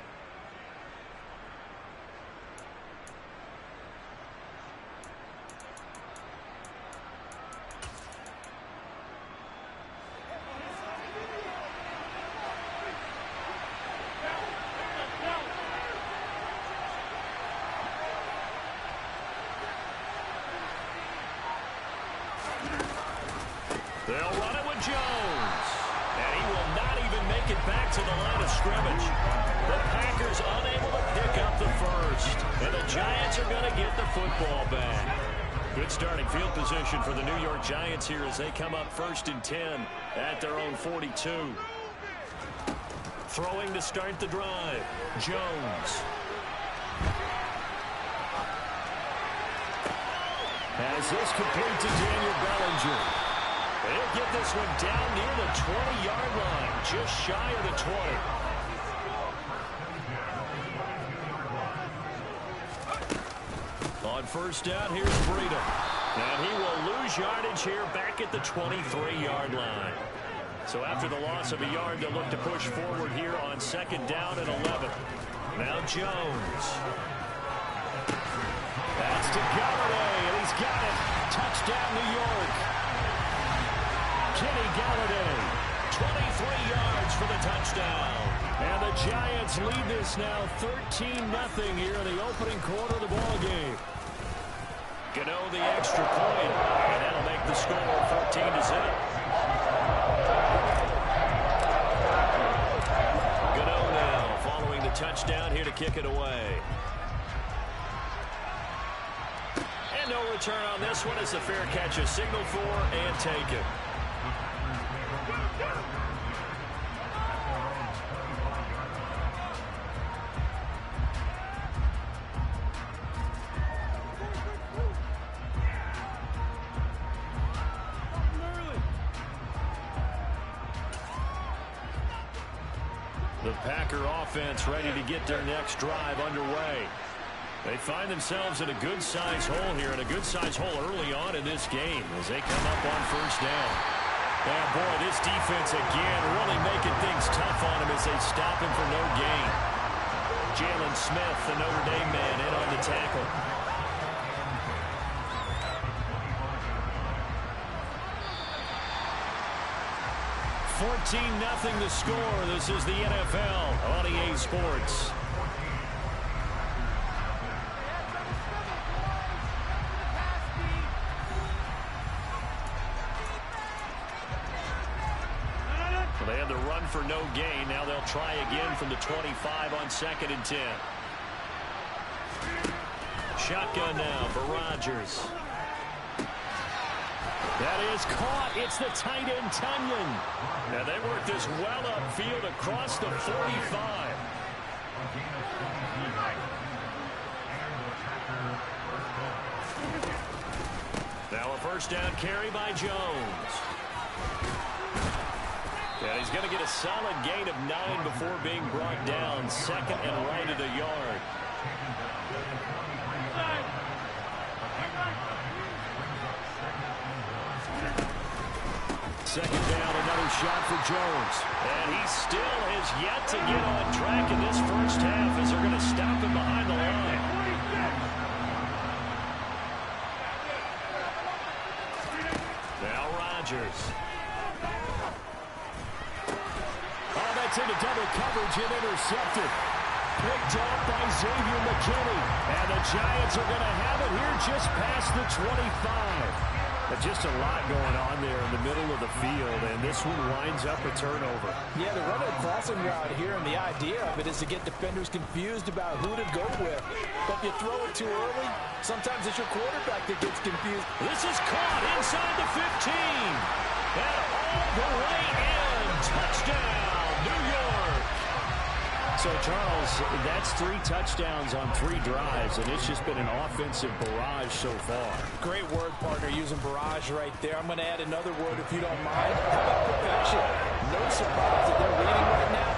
They'll run it with Jones. And he will not even make it back to the line of scrimmage. The Packers unable to pick up the first. And the Giants are going to get the football back. Good starting field position for the New York Giants here as they come up 1st and 10 at their own 42. Throwing to start the drive, Jones. As this complete to Daniel Bellinger. They'll get this one down near the 20-yard line, just shy of the 20. On first down, here's Breida. And he will lose yardage here back at the 23-yard line. So after the loss of a yard, they'll look to push forward here on second down and 11. Now Jones. That's to Galladay, and he's got it. Touchdown, New York. Kenny Galladay, 23 yards for the touchdown. And the Giants lead this now 13-0 here in the opening quarter of the ballgame. Gano the extra point, and that'll make the score 14-0. Gano now following the touchdown here to kick it away. And no return on this one as the fair catch is signaled for and taken. The Packer offense ready to get their next drive underway. They find themselves in a good-sized hole here, and a good-sized hole early on in this game as they come up on first down. And boy, this defense again really making things tough on him as they stop him for no gain. Jalen Smith, the Notre Dame man, in on the tackle. $14-0 the score. This is the NFL on EA Sports. They had the run for no gain. Now they'll try again from the 25 on 2nd and 10. Shotgun now for Rodgers. That is caught. It's the tight end, Tunyon. Now they work this well upfield across the 45. Now a first down carry by Jones. And he's going to get a solid gain of 9 before being brought down. Second and right at a yard. Second down, another shot for Jones. And he still has yet to get on track in this first half as they're going to stop him behind the line. Now Rodgers. Oh, that's into double coverage and intercepted. Picked off by Xavier McKinney. And the Giants are going to have it here just past the 25. But just a lot going on there in the middle of the field, and this one winds up a turnover. Yeah, they're running a crossing route here, and the idea of it is to get defenders confused about who to go with. But if you throw it too early, sometimes it's your quarterback that gets confused. This is caught inside the 15. And all the way in. Touchdown, New York. So, Charles, that's 3 touchdowns on 3 drives, and it's just been an offensive barrage so far. Great word, partner, using barrage right there. I'm going to add another word, if you don't mind. How about perfection? No surprise that they're leading right now.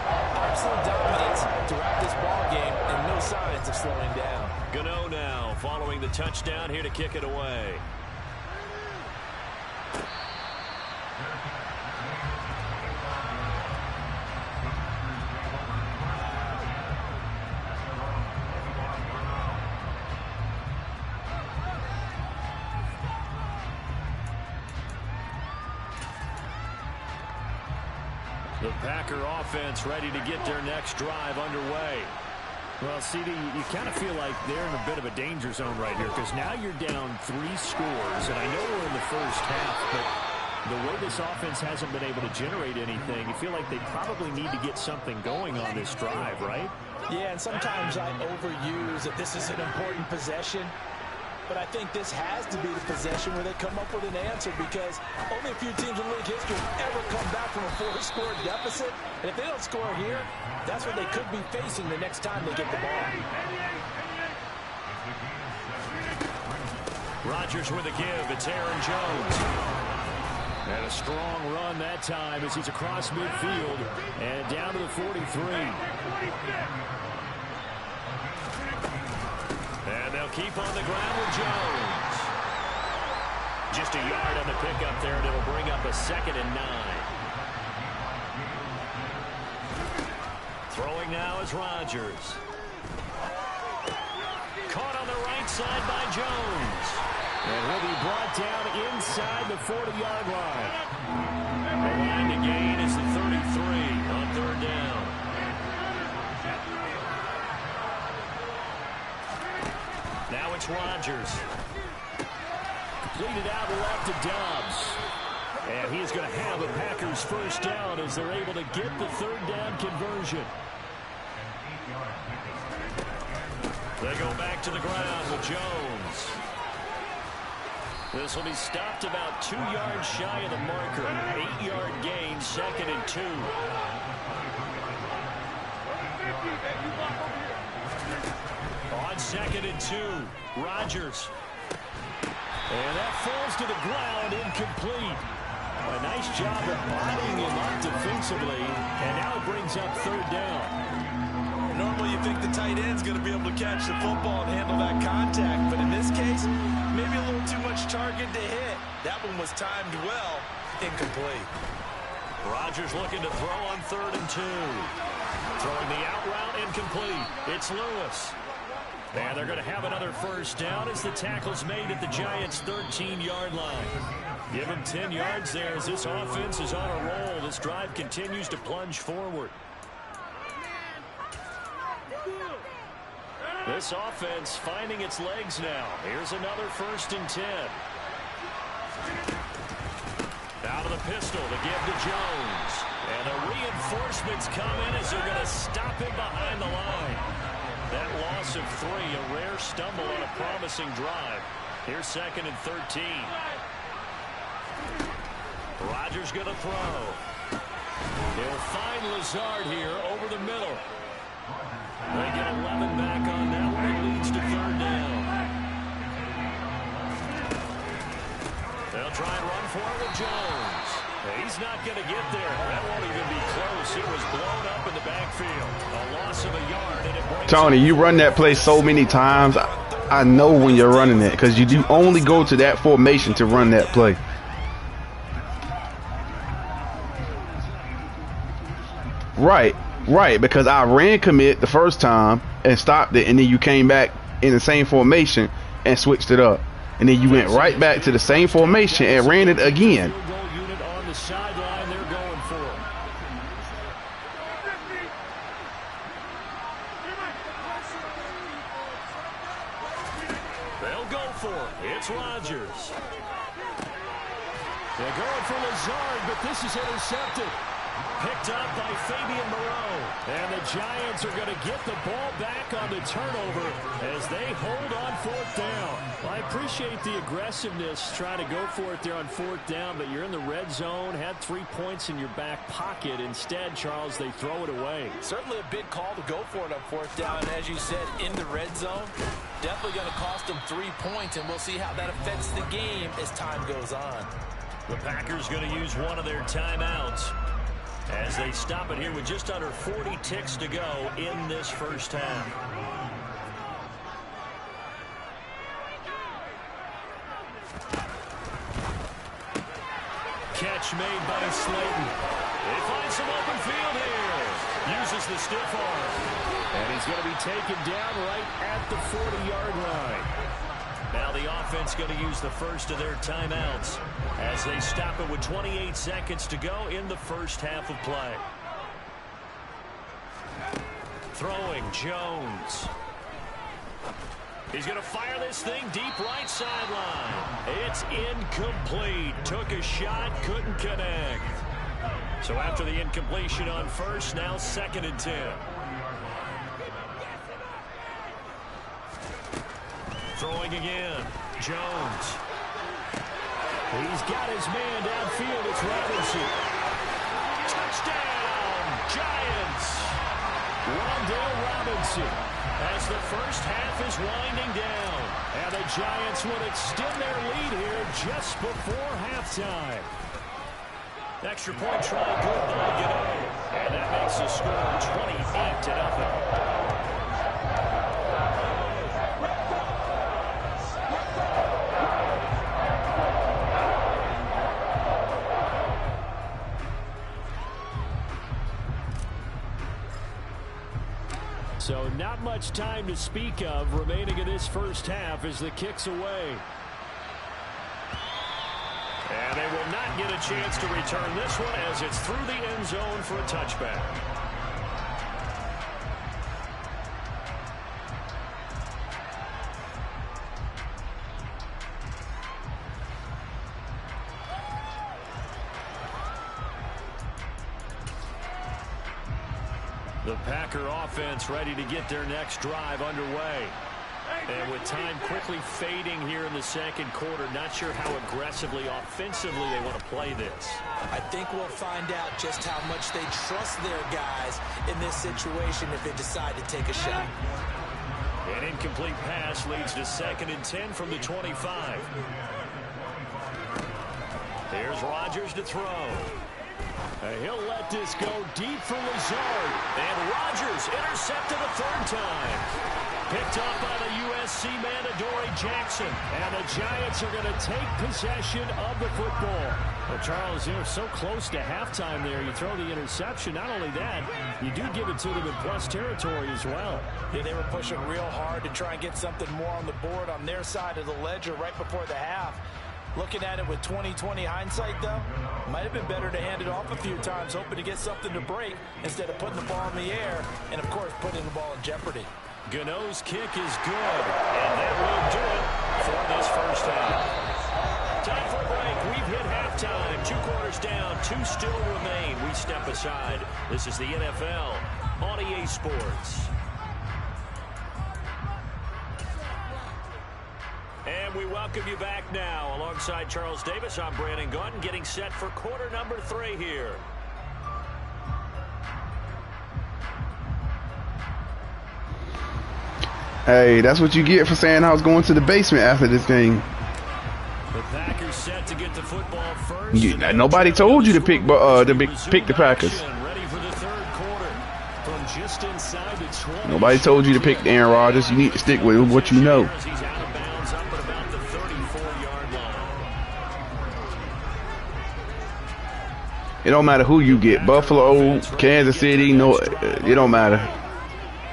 Absolute dominance throughout this ball game, and no signs of slowing down. Gano now, following the touchdown here to kick it away. The Packer offense ready to get their next drive underway. Well, CD, you kind of feel like they're in a bit of a danger zone right here because now you're down 3 scores, and I know we're in the first half, but the way this offense hasn't been able to generate anything, you feel like they probably need to get something going on this drive, right? Yeah, and sometimes I overuse that this is an important possession. But I think this has to be the possession where they come up with an answer because only a few teams in league history ever come back from a 4-score deficit. And if they don't score here, that's what they could be facing the next time they get the ball. Rodgers with a give. It's Aaron Jones. And a strong run that time as he's across midfield and down to the 43. And they'll keep on the ground with Jones. Just a yard on the pickup there, and it'll bring up a 2nd and 9. Throwing now is Rodgers. Caught on the right side by Jones. And he'll be brought down inside the 40-yard line. The line to gain is the 33 on 3rd down. Now it's Rodgers. Completed out left to Dobbs. And he's going to have a Packers first down as they're able to get the 3rd down conversion. They go back to the ground with Jones. This will be stopped about 2 yards shy of the marker. 8-yard gain, 2nd and 2. On 2nd and 2, Rodgers. And that falls to the ground, incomplete. A nice job of bodying him up defensively, and now it brings up 3rd down. Normally you think the tight end's going to be able to catch the football and handle that contact, but in this case, maybe a little too much target to hit. That one was timed well, incomplete. Rodgers looking to throw on 3rd and 2. Throwing the out route, incomplete. It's Lewis. And they're going to have another first down as the tackle's made at the Giants' 13-yard line. Give him 10 yards there as this offense is on a roll. This drive continues to plunge forward. This offense finding its legs now. Here's another 1st and 10. Out of the pistol to give to Jones. And the reinforcements come in as they're going to stop him behind the line. That loss of 3, a rare stumble on a promising drive. Here's 2nd and 13. Rodgers going to throw. He'll find Lazard here over the middle. They get 11 back on that one. It leads to 3rd down. They'll try and run for it with Jones. He's not going to get there. That won't even be close. It was blown up in the backfield. A loss of a yard, and it brings Tony, you run that play so many times. I know when you're running it because you do only go to that formation to run that play. Right, because I ran commit the first time and stopped it, and then you came back in the same formation and switched it up. And then you went right back to the same formation and ran it again. On the sideline, they're going for it. They'll go for it. It's Rodgers. They're going for Lazard, but this is intercepted. Picked up by Fabian Moreau. And the Giants are going to get the ball back on the turnover as they hold on fourth down. Well, I appreciate the aggressiveness trying to go for it there on fourth down, but you're in the red zone, had 3 points in your back pocket. Instead, Charles, they throw it away. Certainly a big call to go for it on fourth down. And as you said, in the red zone, definitely going to cost them 3 points, and we'll see how that affects the game as time goes on. The Packers going to use one of their timeouts as they stop it here with just under 40 ticks to go in this first half. Catch made by Slayton. He finds some open field here. Uses the stiff arm. And he's going to be taken down right at the 40-yard line. Now the offense going to use the first of their timeouts as they stop it with 28 seconds to go in the first half of play. Throwing Jones. He's going to fire this thing deep right sideline. It's incomplete. Took a shot, couldn't connect. So after the incompletion on first, now 2nd and 10. Throwing again. Jones. He's got his man downfield. It's Robinson. Touchdown, Giants. Rondale Robinson as the first half is winding down. And the Giants would extend their lead here just before halftime. Extra point try good by Gano. And that makes the score 28-0. So not much time to speak of remaining in this first half as the kick's away. And they will not get a chance to return this one as it's through the end zone for a touchback. The Packer offense ready to get their next drive underway. And with time quickly fading here in the second quarter, not sure how aggressively, offensively they want to play this. I think we'll find out just how much they trust their guys in this situation if they decide to take a shot. An incomplete pass leads to 2nd and 10 from the 25. Here's Rodgers to throw. He'll let this go deep for Lazard. And Rodgers intercepted a 3rd time. Picked up by the USC man, Adoree Jackson. And the Giants are going to take possession of the football. Well, Charles, you're so close to halftime there. You throw the interception. Not only that, you do give it to them in plus territory as well. Yeah, they were pushing real hard to try and get something more on the board on their side of the ledger right before the half. Looking at it with 20/20 hindsight, though, might have been better to hand it off a few times, hoping to get something to break instead of putting the ball in the air and, of course, putting the ball in jeopardy. Gano's kick is good, and that will do it for this first half. Time for a break. We've hit halftime. 2 quarters down, 2 still remain. We step aside. This is the NFL on EA Sports. And we welcome you back now. Alongside Charles Davis, I'm Brandon Gunn, getting set for quarter number 3 here. Hey, that's what you get for saying I was going to the basement after this game. The Packers set to get the football first. Nobody told you to pick the Packers. Ready for the third quarter. From just inside the 20. Nobody told you to pick Aaron Rodgers. You need to stick with what you know. He's out of bounds up at about the 34-yard line. It don't matter who you get. Buffalo, Kansas City, no, it don't matter.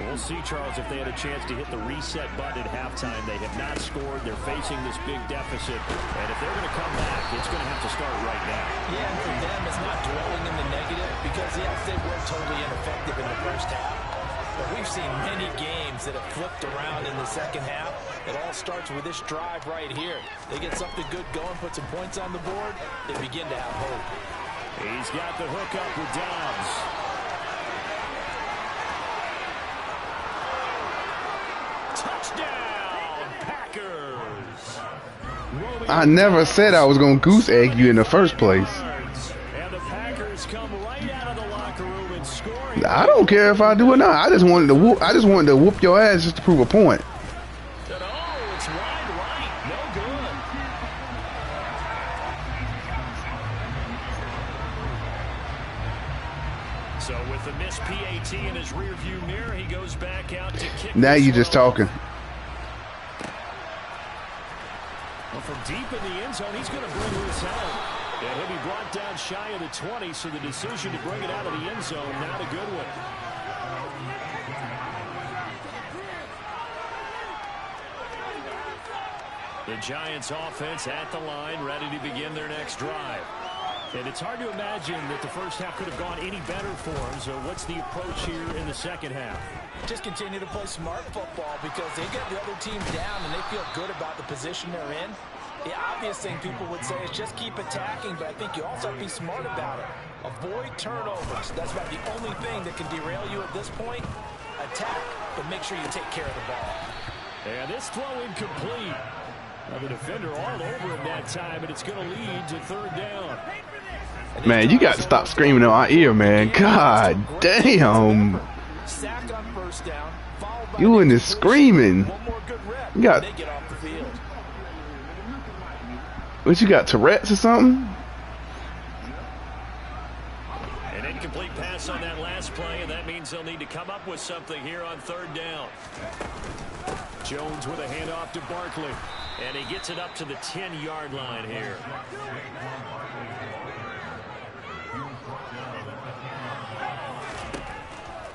We'll see, Charles, if they had a chance to hit the reset button at halftime. They have not scored. They're facing this big deficit. And if they're going to come back, it's going to have to start right now. Yeah, and for them, it's not dwelling in the negative because, yes, they were totally ineffective in the first half. But we've seen many games that have flipped around in the second half. It all starts with this drive right here. They get something good going, put some points on the board, they begin to have hope. He's got the hook up with Dobbs. Touchdown, Packers. I never said I was going to goose egg you in the first place. And the Packers come right out of the locker room and scoring. I don't care if I do or not. I just wanted to whoop your ass just to prove a point. Oh, it's wide right. No good. So with the missed PAT in his rearview mirror, he goes back out to kick. Now you just talking. Well, from deep in the end zone, he's going to bring this out. And he'll be brought down shy of the 20, so the decision to bring it out of the end zone, not a good one. The Giants offense at the line, ready to begin their next drive. And it's hard to imagine that the first half could have gone any better for them. So what's the approach here in the second half? Just continue to play smart football because they get the other team down and they feel good about the position they're in. The obvious thing people would say is just keep attacking, but I think you also have to be smart about it. Avoid turnovers. That's about the only thing that can derail you at this point. Attack, but make sure you take care of the ball. And this throw incomplete. Now the defender all over him that time, and it's going to lead to third down. Man, you got to stop screaming in my ear, man. God damn. Sack on first down, followed by You in this screaming. one more good rep, You got, they get off the field. what, you got Tourette's or something? An incomplete pass on that last play, and that means they'll need to come up with something here on third down. Jones with a handoff to Barkley, and he gets it up to the 10-yard line here.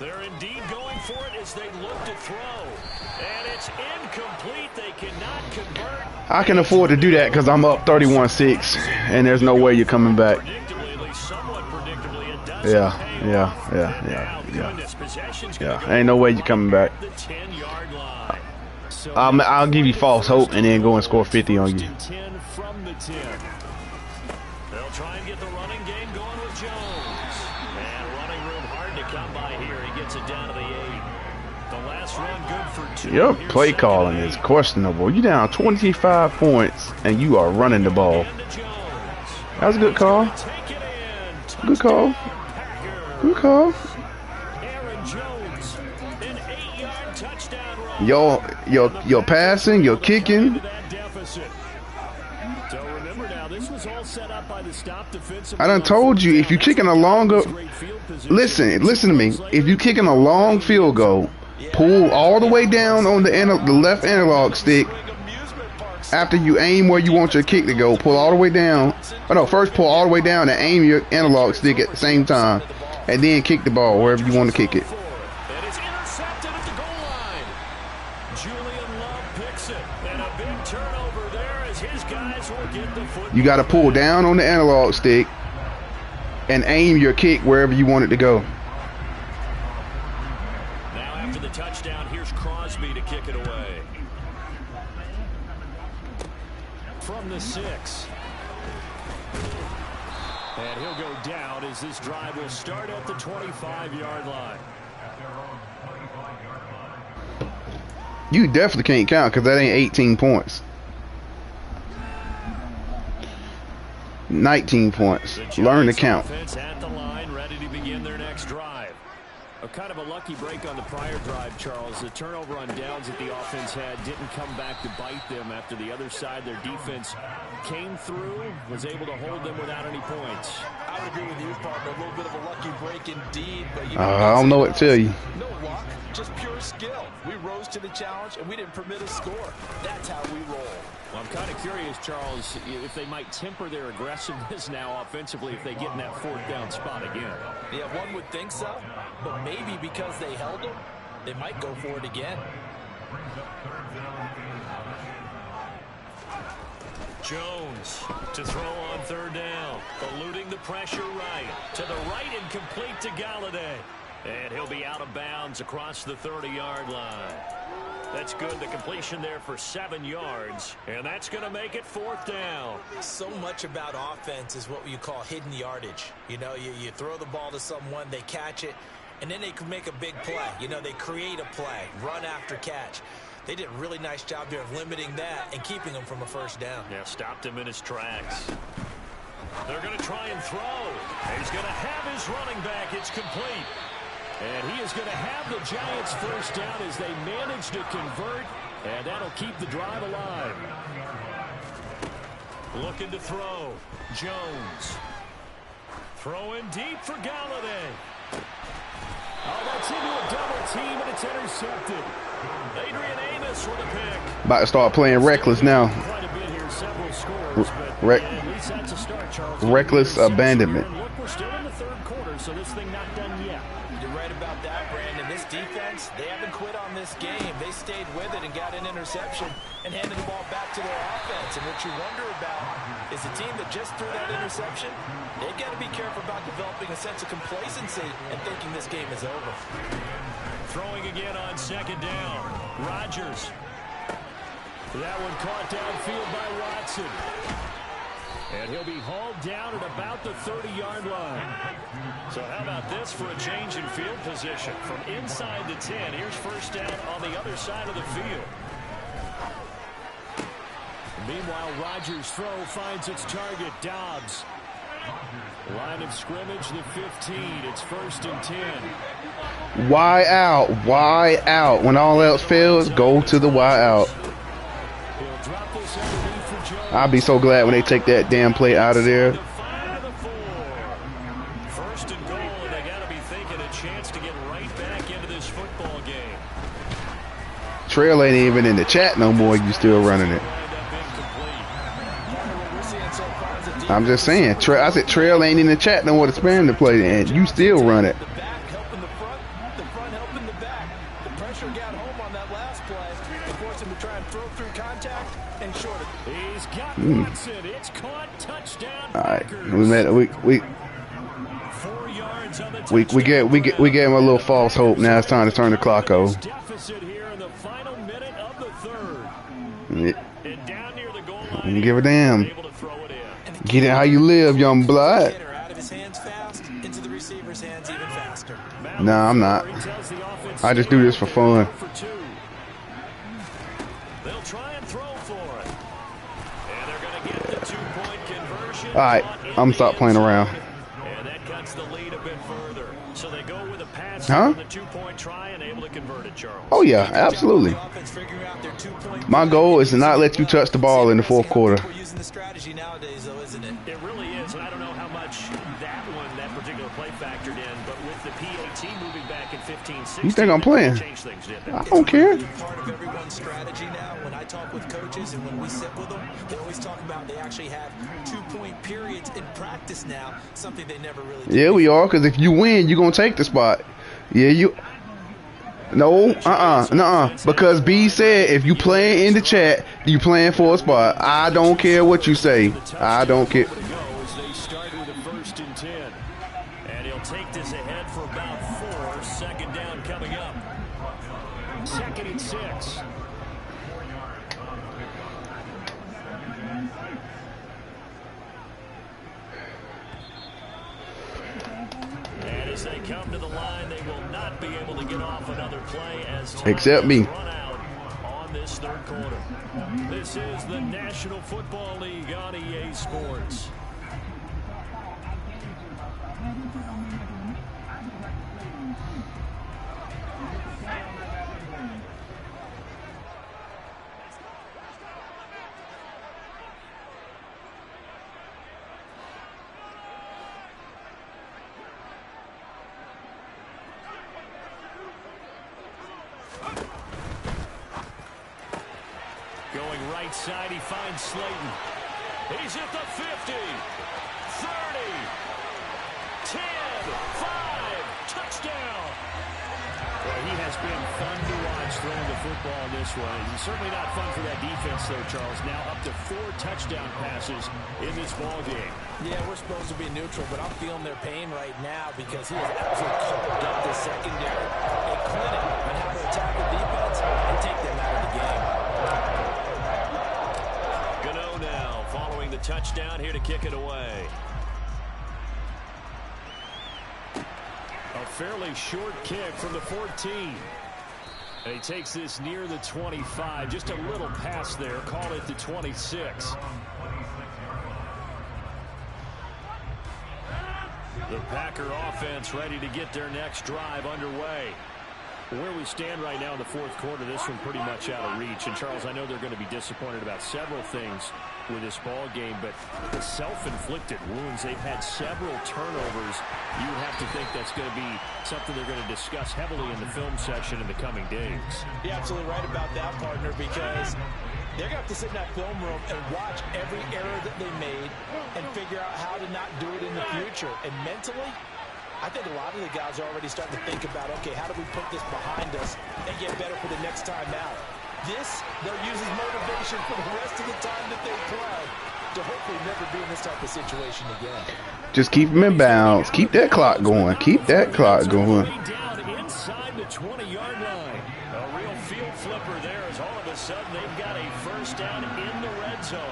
They're indeed going for it as they look to throw. And it's incomplete. They cannot convert. I can afford to do that because I'm up 31-6, and there's no way you're coming back. Predictably, at least somewhat predictably, it doesn't Yeah. Ain't no way you're coming back. the 10-yard line. So I'll give you false hope and then go and score 50 on you. 10 from the 10. They'll try and get the running game going with Jones. And running room hard to come by here. He gets it down to the 8. The last run good for 2. Your Here's play second calling and is 8. questionable. You down 25 points and you are running the ball. And to Jones. That was a good call. Take it in. Good call. Packers. Good call. Aaron Jones, an 8-yard touchdown run. Your passing, your kicking. Into that deficit. So remember now, this was all set up by the stop defensive. I done told you, if you kicking a longer, listen to me. If you kicking a long field goal, pull all the way down on the left analog stick. After you aim where you want your kick to go, pull all the way down. Oh no, first pull all the way down and aim your analog stick at the same time, and then kick the ball wherever you want to kick it. And it's intercepted at the goal line. Julian Love picks it, and a big turnover there as his guys will get the football. You got to pull down on the analog stick and aim your kick wherever you want it to go. Now after the touchdown, here's Crosby to kick it away. From the 6. And he'll go down as this drive will start at the 25-yard line. You definitely can't count because that ain't 18 points. 19 points. Learn to count. Offense at the line, ready to begin their next drive. Kind of a lucky break on the prior drive, Charles. The turnover on downs that the offense had didn't come back to bite them after the other side. Their defense came through, was able to hold them without any points. I would agree with you, partner. A little bit of a lucky break indeed. But you know, I don't know what to tell you. No luck, just pure skill. We rose to the challenge, and we didn't permit a score. That's how we roll. Well, I'm kind of curious, Charles, if they might temper their aggressiveness now offensively if they get in that 4th down spot again. Yeah, one would think so, but maybe because they held them, they might go for it again. Jones to throw on 3rd down, eluding the pressure right. To the right and complete to Galladay. And he'll be out of bounds across the 30-yard line. That's good. The completion there for 7 yards. And that's going to make it 4th down. So much about offense is what you call hidden yardage. You know, you throw the ball to someone, they catch it, and then they can make a big play. You know, they create a play, run after catch. They did a really nice job there of limiting that and keeping him from a 1st down. Yeah, stopped him in his tracks. They're going to try and throw. He's going to have his running back. It's complete. And he is going to have the Giants' 1st down as they manage to convert, and that'll keep the drive alive. Looking to throw. Jones. Throwing deep for Galladay. Oh, that's into a double team, and it's intercepted. Adrian Amos with a pick. About to start playing reckless now. Quite a bit here, several scores, but at least that's a start, Charles. Reckless abandonment. Look, we're still in the 3rd quarter, so this thing not done yet. You're right about that, Brandon. This defense, they haven't quit on this game. They stayed with it and got an interception and handed the ball back to their offense. And what you wonder about is the team that just threw that interception, they've got to be careful about developing a sense of complacency and thinking this game is over. Throwing again on 2nd down. Rodgers. That one caught downfield by Watson. And he'll be hauled down at about the 30-yard line. So how about this for a change in field position? From inside the 10, here's 1st down on the other side of the field. Meanwhile, Rodgers' throw finds its target, Dobbs. Line of scrimmage, the 15. It's 1st and 10. Why out? Why out? When all else fails, go to the why out. I'll be so glad when they take that damn play out of there. 1st and goal, and they got to be thinking a chance to get right back into this football game. Trail ain't even in the chat no more. You still running it. I'm just saying. I said Trail ain't in the chat no more to spam the play, and you still run it. The back helping the front helping the back. The pressure got home on that last play and forced him to try and throw through contact and shorted. He's got Watson. It's caught. Touchdown. All right, Packers. 4 yards on the touchdown. we gave him a little false hope. Now it's time to turn the clock over. Deficit here in the final minute of the 3rd. Yeah. And down near the goal line. You give a damn. Able to throw it in. Get it how you live, young blood. Out of his hands fast, into the receiver's hands even faster. Nah, I'm not. I just do this for fun. They'll try and throw for it. And they're going to get the 2-point conversion. All right, I'm stop playing around. And that cuts the lead a bit further. So they go with a pass Huh? on the 2-point try and able to convert it, Charles. Oh yeah, absolutely. My goal is to not let you touch the ball in the 4th quarter. We're using the strategy nowadays, though, isn't it? It really is, and I don't know how much that particular play factored in, but with the PAT moving back in 15-16, You think I'm playing? changed things, didn't it? I don't care. Part of everyone's strategy now. When I talk with coaches and when we sit with them, they always talk about they actually have 2-point periods in practice now, something they never really did. Yeah, we are, because if you win, you're going to take the spot. Yeah, you... No, nuh-uh. Because B said if you playing in the chat, you playing for a spot. I don't care what you say. I don't care. They start with a 1st and 10. And he'll take this ahead for about 4. 2nd down coming up. 2nd and 6. And as they come to the line, they will not be able to get off another play as Except me. run out on this 3rd quarter. This is the National Football League on EA Sports. right side. He finds Slayton. He's at the 50, 30, 10, 5, touchdown. Well, he has been fun to watch throwing the football in this one. He's certainly not fun for that defense, though, Charles. Now up to 4 touchdown passes in this ball game. Yeah, we're supposed to be neutral, but I'm feeling their pain right now because he has absolutely carved up the secondary, a clinic on how to attack the defense and take them out of the game. Gano now following the touchdown here to kick it away. A fairly short kick from the 14. And he takes this near the 25. Just a little pass there. Call it the 26. The Packer offense ready to get their next drive underway. Where we stand right now in the fourth quarter, this one pretty much out of reach. And, Charles, I know they're going to be disappointed about several things with this ball game, but the self-inflicted wounds, they've had several turnovers. You would have to think that's going to be something they're going to discuss heavily in the film section in the coming days. You're absolutely right about that, partner, because they're going to have to sit in that film room and watch every error that they made and figure out how to not do it in the future. And mentally, I think a lot of the guys are already starting to think about, okay, how do we put this behind us and get better for the next time out? This, they'll use as motivation for the rest of the time that they play to hopefully never be in this type of situation again. Just keep them in bounds. Keep that clock going. Keep that clock going. Down inside the 20-yard line. A real field flipper there as all of a sudden they've got a first down in the red zone.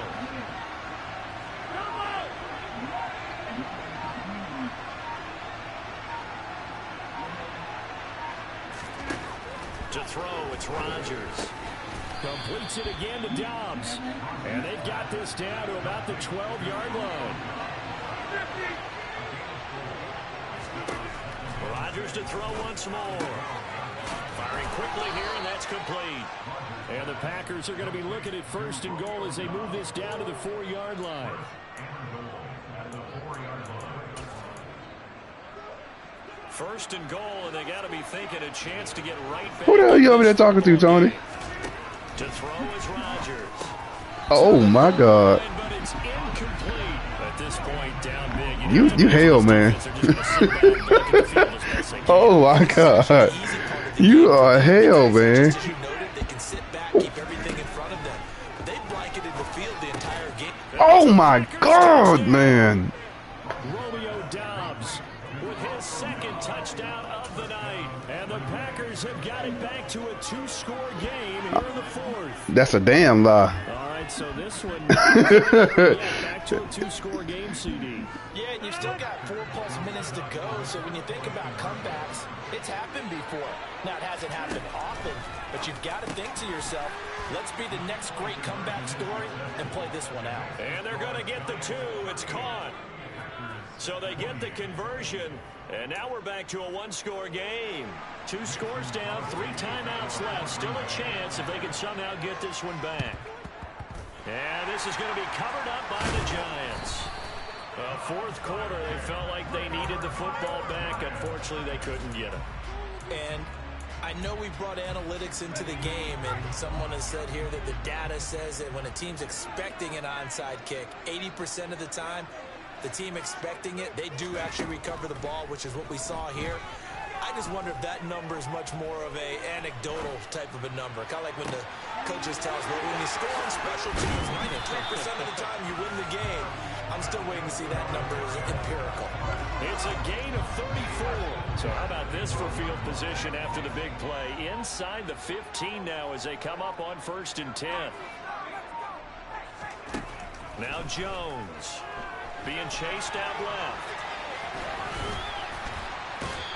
To throw, it's Rodgers. Completes it again to Dobbs. And they've got this down to about the 12-yard line. Rodgers to throw once more. Firing quickly here, and that's complete. And the Packers are going to be looking at first and goal as they move this down to the 4-yard line. First and goal, and they got to be thinking a chance to get right back. Who the hell are you over there talking to, Tony? To throw is Rodgers. Oh my God! But it's incomplete. At this point, down big. You hell, man. Oh my God! You are hell, man. Oh my God, man! Touchdown of the night, and the Packers have got it back to a 2-score game here in the fourth. That's a damn lie. All right, so this one back to a 2-score game, CD. Yeah, and you've still got 4+ minutes to go, so when you think about comebacks, it's happened before. Now, it hasn't happened often, but you've got to think to yourself, let's be the next great comeback story and play this one out. And they're going to get the 2. It's caught. So they get the conversion, and now we're back to a 1-score game. 2 scores down, 3 timeouts left. Still a chance if they can somehow get this one back. And this is going to be covered up by the Giants. Fourth quarter, they felt like they needed the football back. Unfortunately, they couldn't get it. And I know we brought analytics into the game, and someone has said here that the data says that when a team's expecting an onside kick, 80% of the time, the team expecting it, they do actually recover the ball, which is what we saw here. I just wonder if that number is much more of a anecdotal type of a number. Kind of like when the coaches tell us, well, when you score on special teams, 10% of the time you win the game. I'm still waiting to see that number is empirical. It's a gain of 34. So how about this for field position after the big play? Inside the 15 now as they come up on 1st and 10. Now Jones. Being chased out left.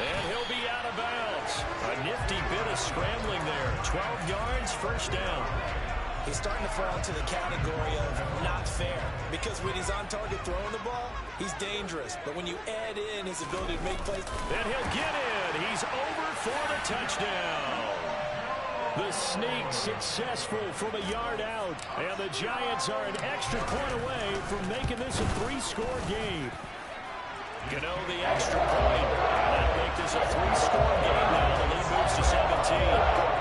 And he'll be out of bounds. A nifty bit of scrambling there. 12 yards, first down. He's starting to fall into the category of not fair. Because when he's on target throwing the ball, he's dangerous. But when you add in his ability to make plays. And he'll get in. He's over for the touchdown. The sneak successful from a yard out. And the Giants are an extra point away from making this a 3-score game. Gano the extra point. That'll make this a 3-score game now. The lead moves to 17.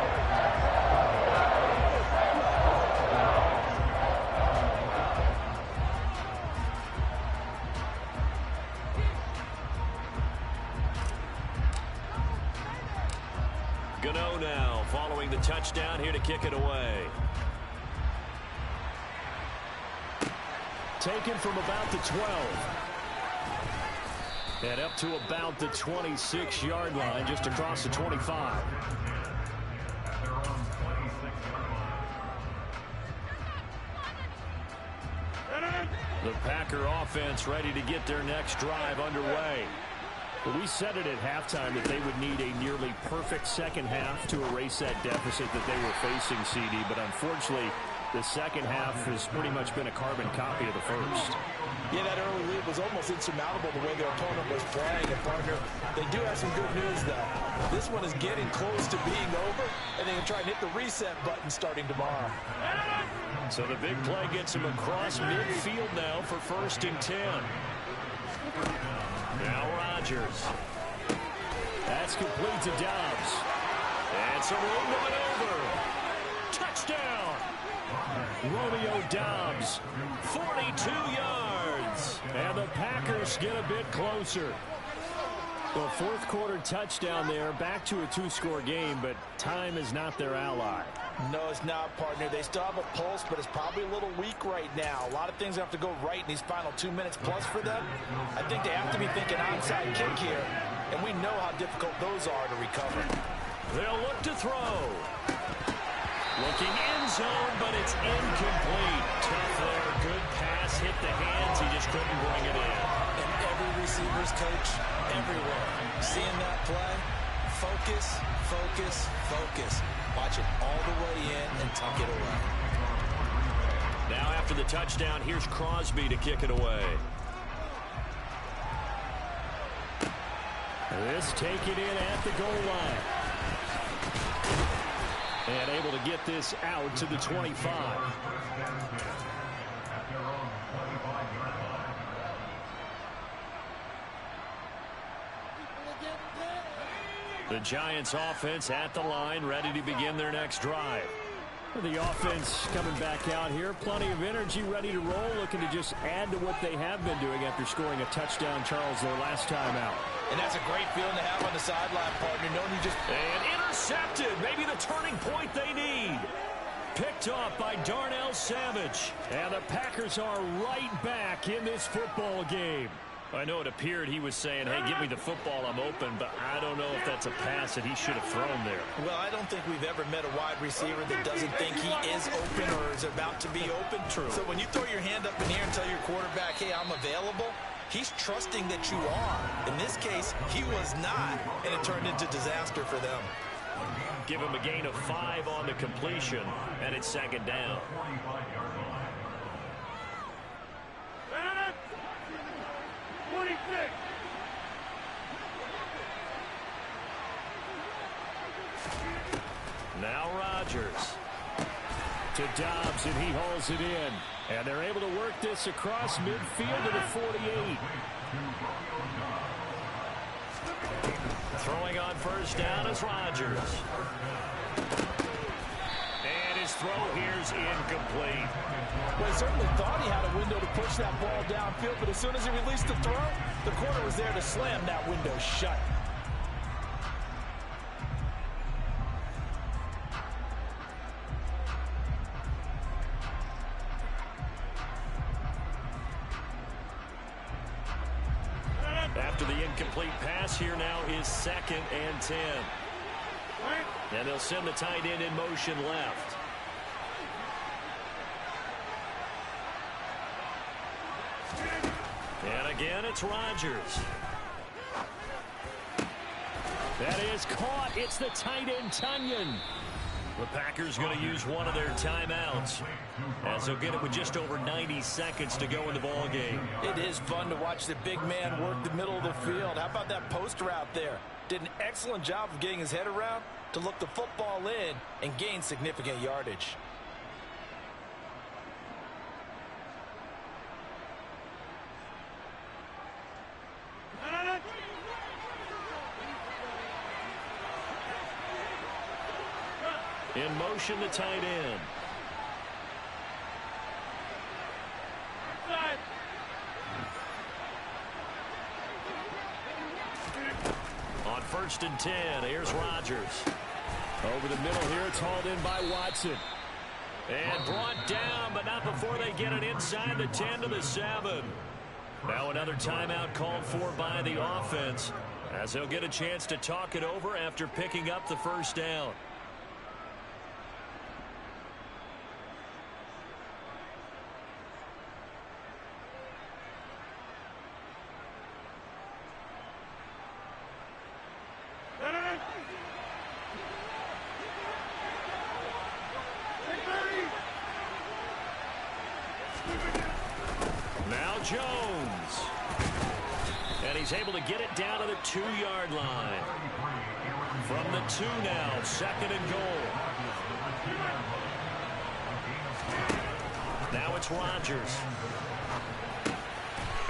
Gano now following the touchdown here to kick it away. Taken from about the 12. And up to about the 26-yard line, just across the 25. The Packer offense ready to get their next drive underway. Well, we said it at halftime that they would need a nearly perfect second half to erase that deficit that they were facing, CD. But unfortunately, the second half has pretty much been a carbon copy of the first. Yeah, that early lead was almost insurmountable the way their opponent was playing. And, partner, they do have some good news, though. This one is getting close to being over, and they can try and hit the reset button starting tomorrow. So the big play gets him across midfield now for 1st and 10. Now Rodgers. That's complete to Dobbs. And some room to maneuver. Touchdown! Romeo Dobbs, 42 yards. And the Packers get a bit closer. Well, fourth quarter touchdown there, back to a 2-score game, but time is not their ally. No, it's not, partner. They still have a pulse, but it's probably a little weak right now. A lot of things have to go right in these final 2 minutes plus for them. I think they have to be thinking onside kick here, and we know how difficult those are to recover. They'll look to throw. Looking end zone, but it's incomplete. Tough there. Good pass. Hit the hands. He just couldn't bring it in. And every receiver's coach, everywhere, seeing that play, focus, focus, focus. Watch it all the way in and tuck it away. Now after the touchdown, here's Crosby to kick it away. This taken in at the goal line. And able to get this out to the 25. The Giants offense at the line, ready to begin their next drive. The offense coming back out here. Plenty of energy, ready to roll, looking to just add to what they have been doing after scoring a touchdown, Charles, their last time out. And that's a great feeling to have on the sideline, partner. Knowing you just... And intercepted. Maybe the turning point they need. Picked off by Darnell Savage. And the Packers are right back in this football game. I know it appeared he was saying, hey, give me the football, I'm open, but I don't know if that's a pass that he should have thrown there. Well, I don't think we've ever met a wide receiver that doesn't think he is open or is about to be open. True. So when you throw your hand up in the air and tell your quarterback, hey, I'm available, he's trusting that you are. In this case, he was not, and it turned into disaster for them. Give him a gain of 5 on the completion, and it's 2nd down. Now Rodgers to Dobbs, and he hauls it in. And they're able to work this across midfield to the 48. Throwing on 1st down is Rodgers. And his throw here's incomplete. Well, he certainly thought he had a window to push that ball downfield, but as soon as he released the throw, the corner was there to slam that window shut. After the incomplete pass, here now is 2nd and 10. And they'll send the tight end in motion left. And again, it's Rodgers. That is caught. It's the tight end, Tunyon. The Packers going to use one of their timeouts, as they'll get it with just over 90 seconds to go in the ball game. It is fun to watch the big man work the middle of the field. How about that post route there? Did an excellent job of getting his head around to look the football in and gain significant yardage. In motion, the tight end. On 1st and 10, here's Rodgers. Over the middle here, it's hauled in by Watson. And brought down, but not before they get it inside the 10 to the 7. Now another timeout called for by the offense, as they'll get a chance to talk it over after picking up the first down. Jones. And he's able to get it down to the 2-yard line. From the 2 now, 2nd and goal. Now it's Rodgers.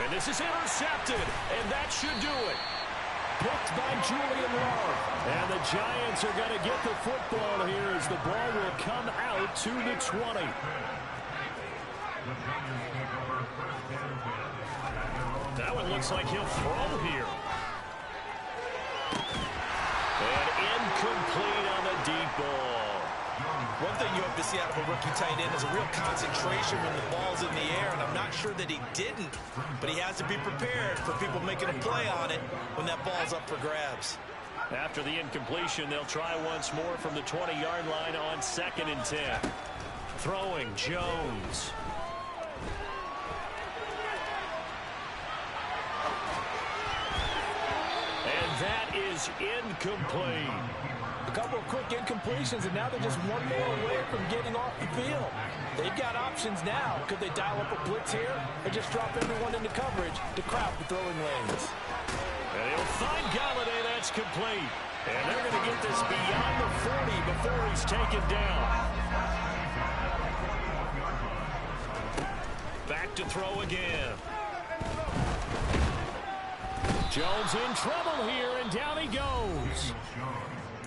And this is intercepted, and that should do it. Picked by Julian Love. And the Giants are going to get the football here as the ball will come out to the 20. That one looks like he'll throw here. And incomplete on the deep ball. One thing you have to see out of a rookie tight end is a real concentration when the ball's in the air, and I'm not sure that he didn't, but he has to be prepared for people making a play on it when that ball's up for grabs. After the incompletion, they'll try once more from the 20-yard line on 2nd and 10. Throwing Jones. That is incomplete. A couple of quick incompletions, and now they're just one more away from getting off the field. They've got options now. Could they dial up a blitz here or just drop everyone into coverage to crowd the throwing lanes? And he'll find Galladay. That's complete. And they're going to get this beyond the 40 before he's taken down. Back to throw again. Jones in trouble here, and down he goes.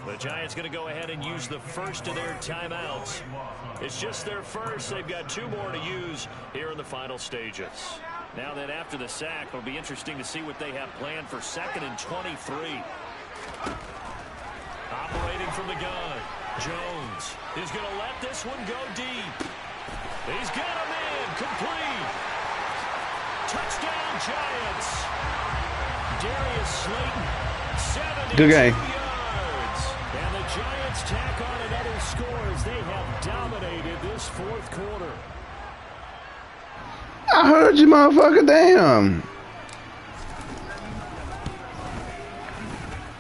The Giants going to go ahead and use the first of their timeouts. It's just their first. They've got 2 more to use here in the final stages. Now then, after the sack, it'll be interesting to see what they have planned for 2nd and 23. Operating from the gun. Jones is going to let this one go deep. He's got a man. Complete. Touchdown, Giants. Darius Slayton, 72 good game. yards. And the Giants tack on another score as they have dominated this 4th quarter. I heard you, motherfucker. Damn.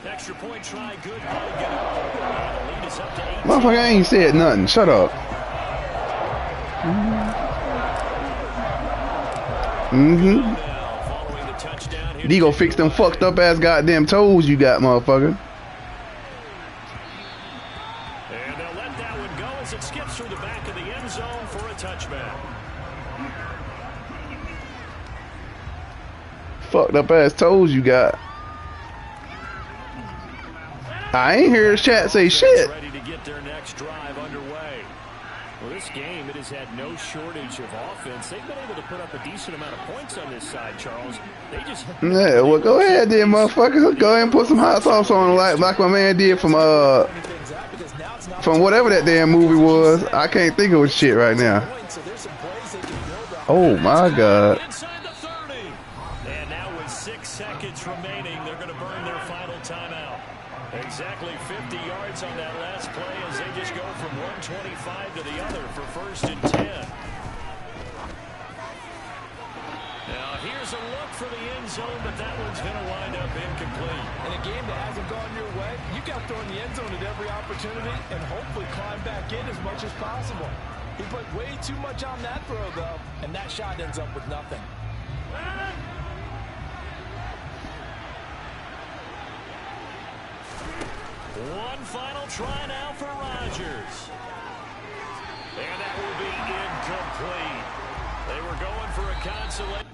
Extra point try, good. Get it. The lead is up to 8. Motherfucker ain't said nothing. Shut up. Mm-hmm. You go fix them fucked up ass goddamn toes you got, motherfucker. And they'll let that one go as it skips through the back of the end zone for a touchback. Fucked up ass toes you got. I ain't hear his chat say shit. Ready to get their next drive underway. Well, this game, it has had no shortage of offense. They've been able to put up a decent amount of points on this side, Charles. They just... Yeah, well, go ahead then, motherfucker. Go ahead and put some hot sauce on like my man did from whatever that damn movie was. I can't think of shit right now. Oh, my God. Inside the 30. And now with 6 seconds remaining, they're going to burn their final timeout. Exactly 50 yards on that last play as they just go from 125 to the other for 1st and 10. Now here's a look for the end zone, but that one's going to wind up incomplete. In a game that hasn't gone your way, you got to throw in the end zone at every opportunity and hopefully climb back in as much as possible. He put way too much on that throw, though, and that shot ends up with nothing. One final try now for Rodgers. And that will be incomplete. They were going for a consolation.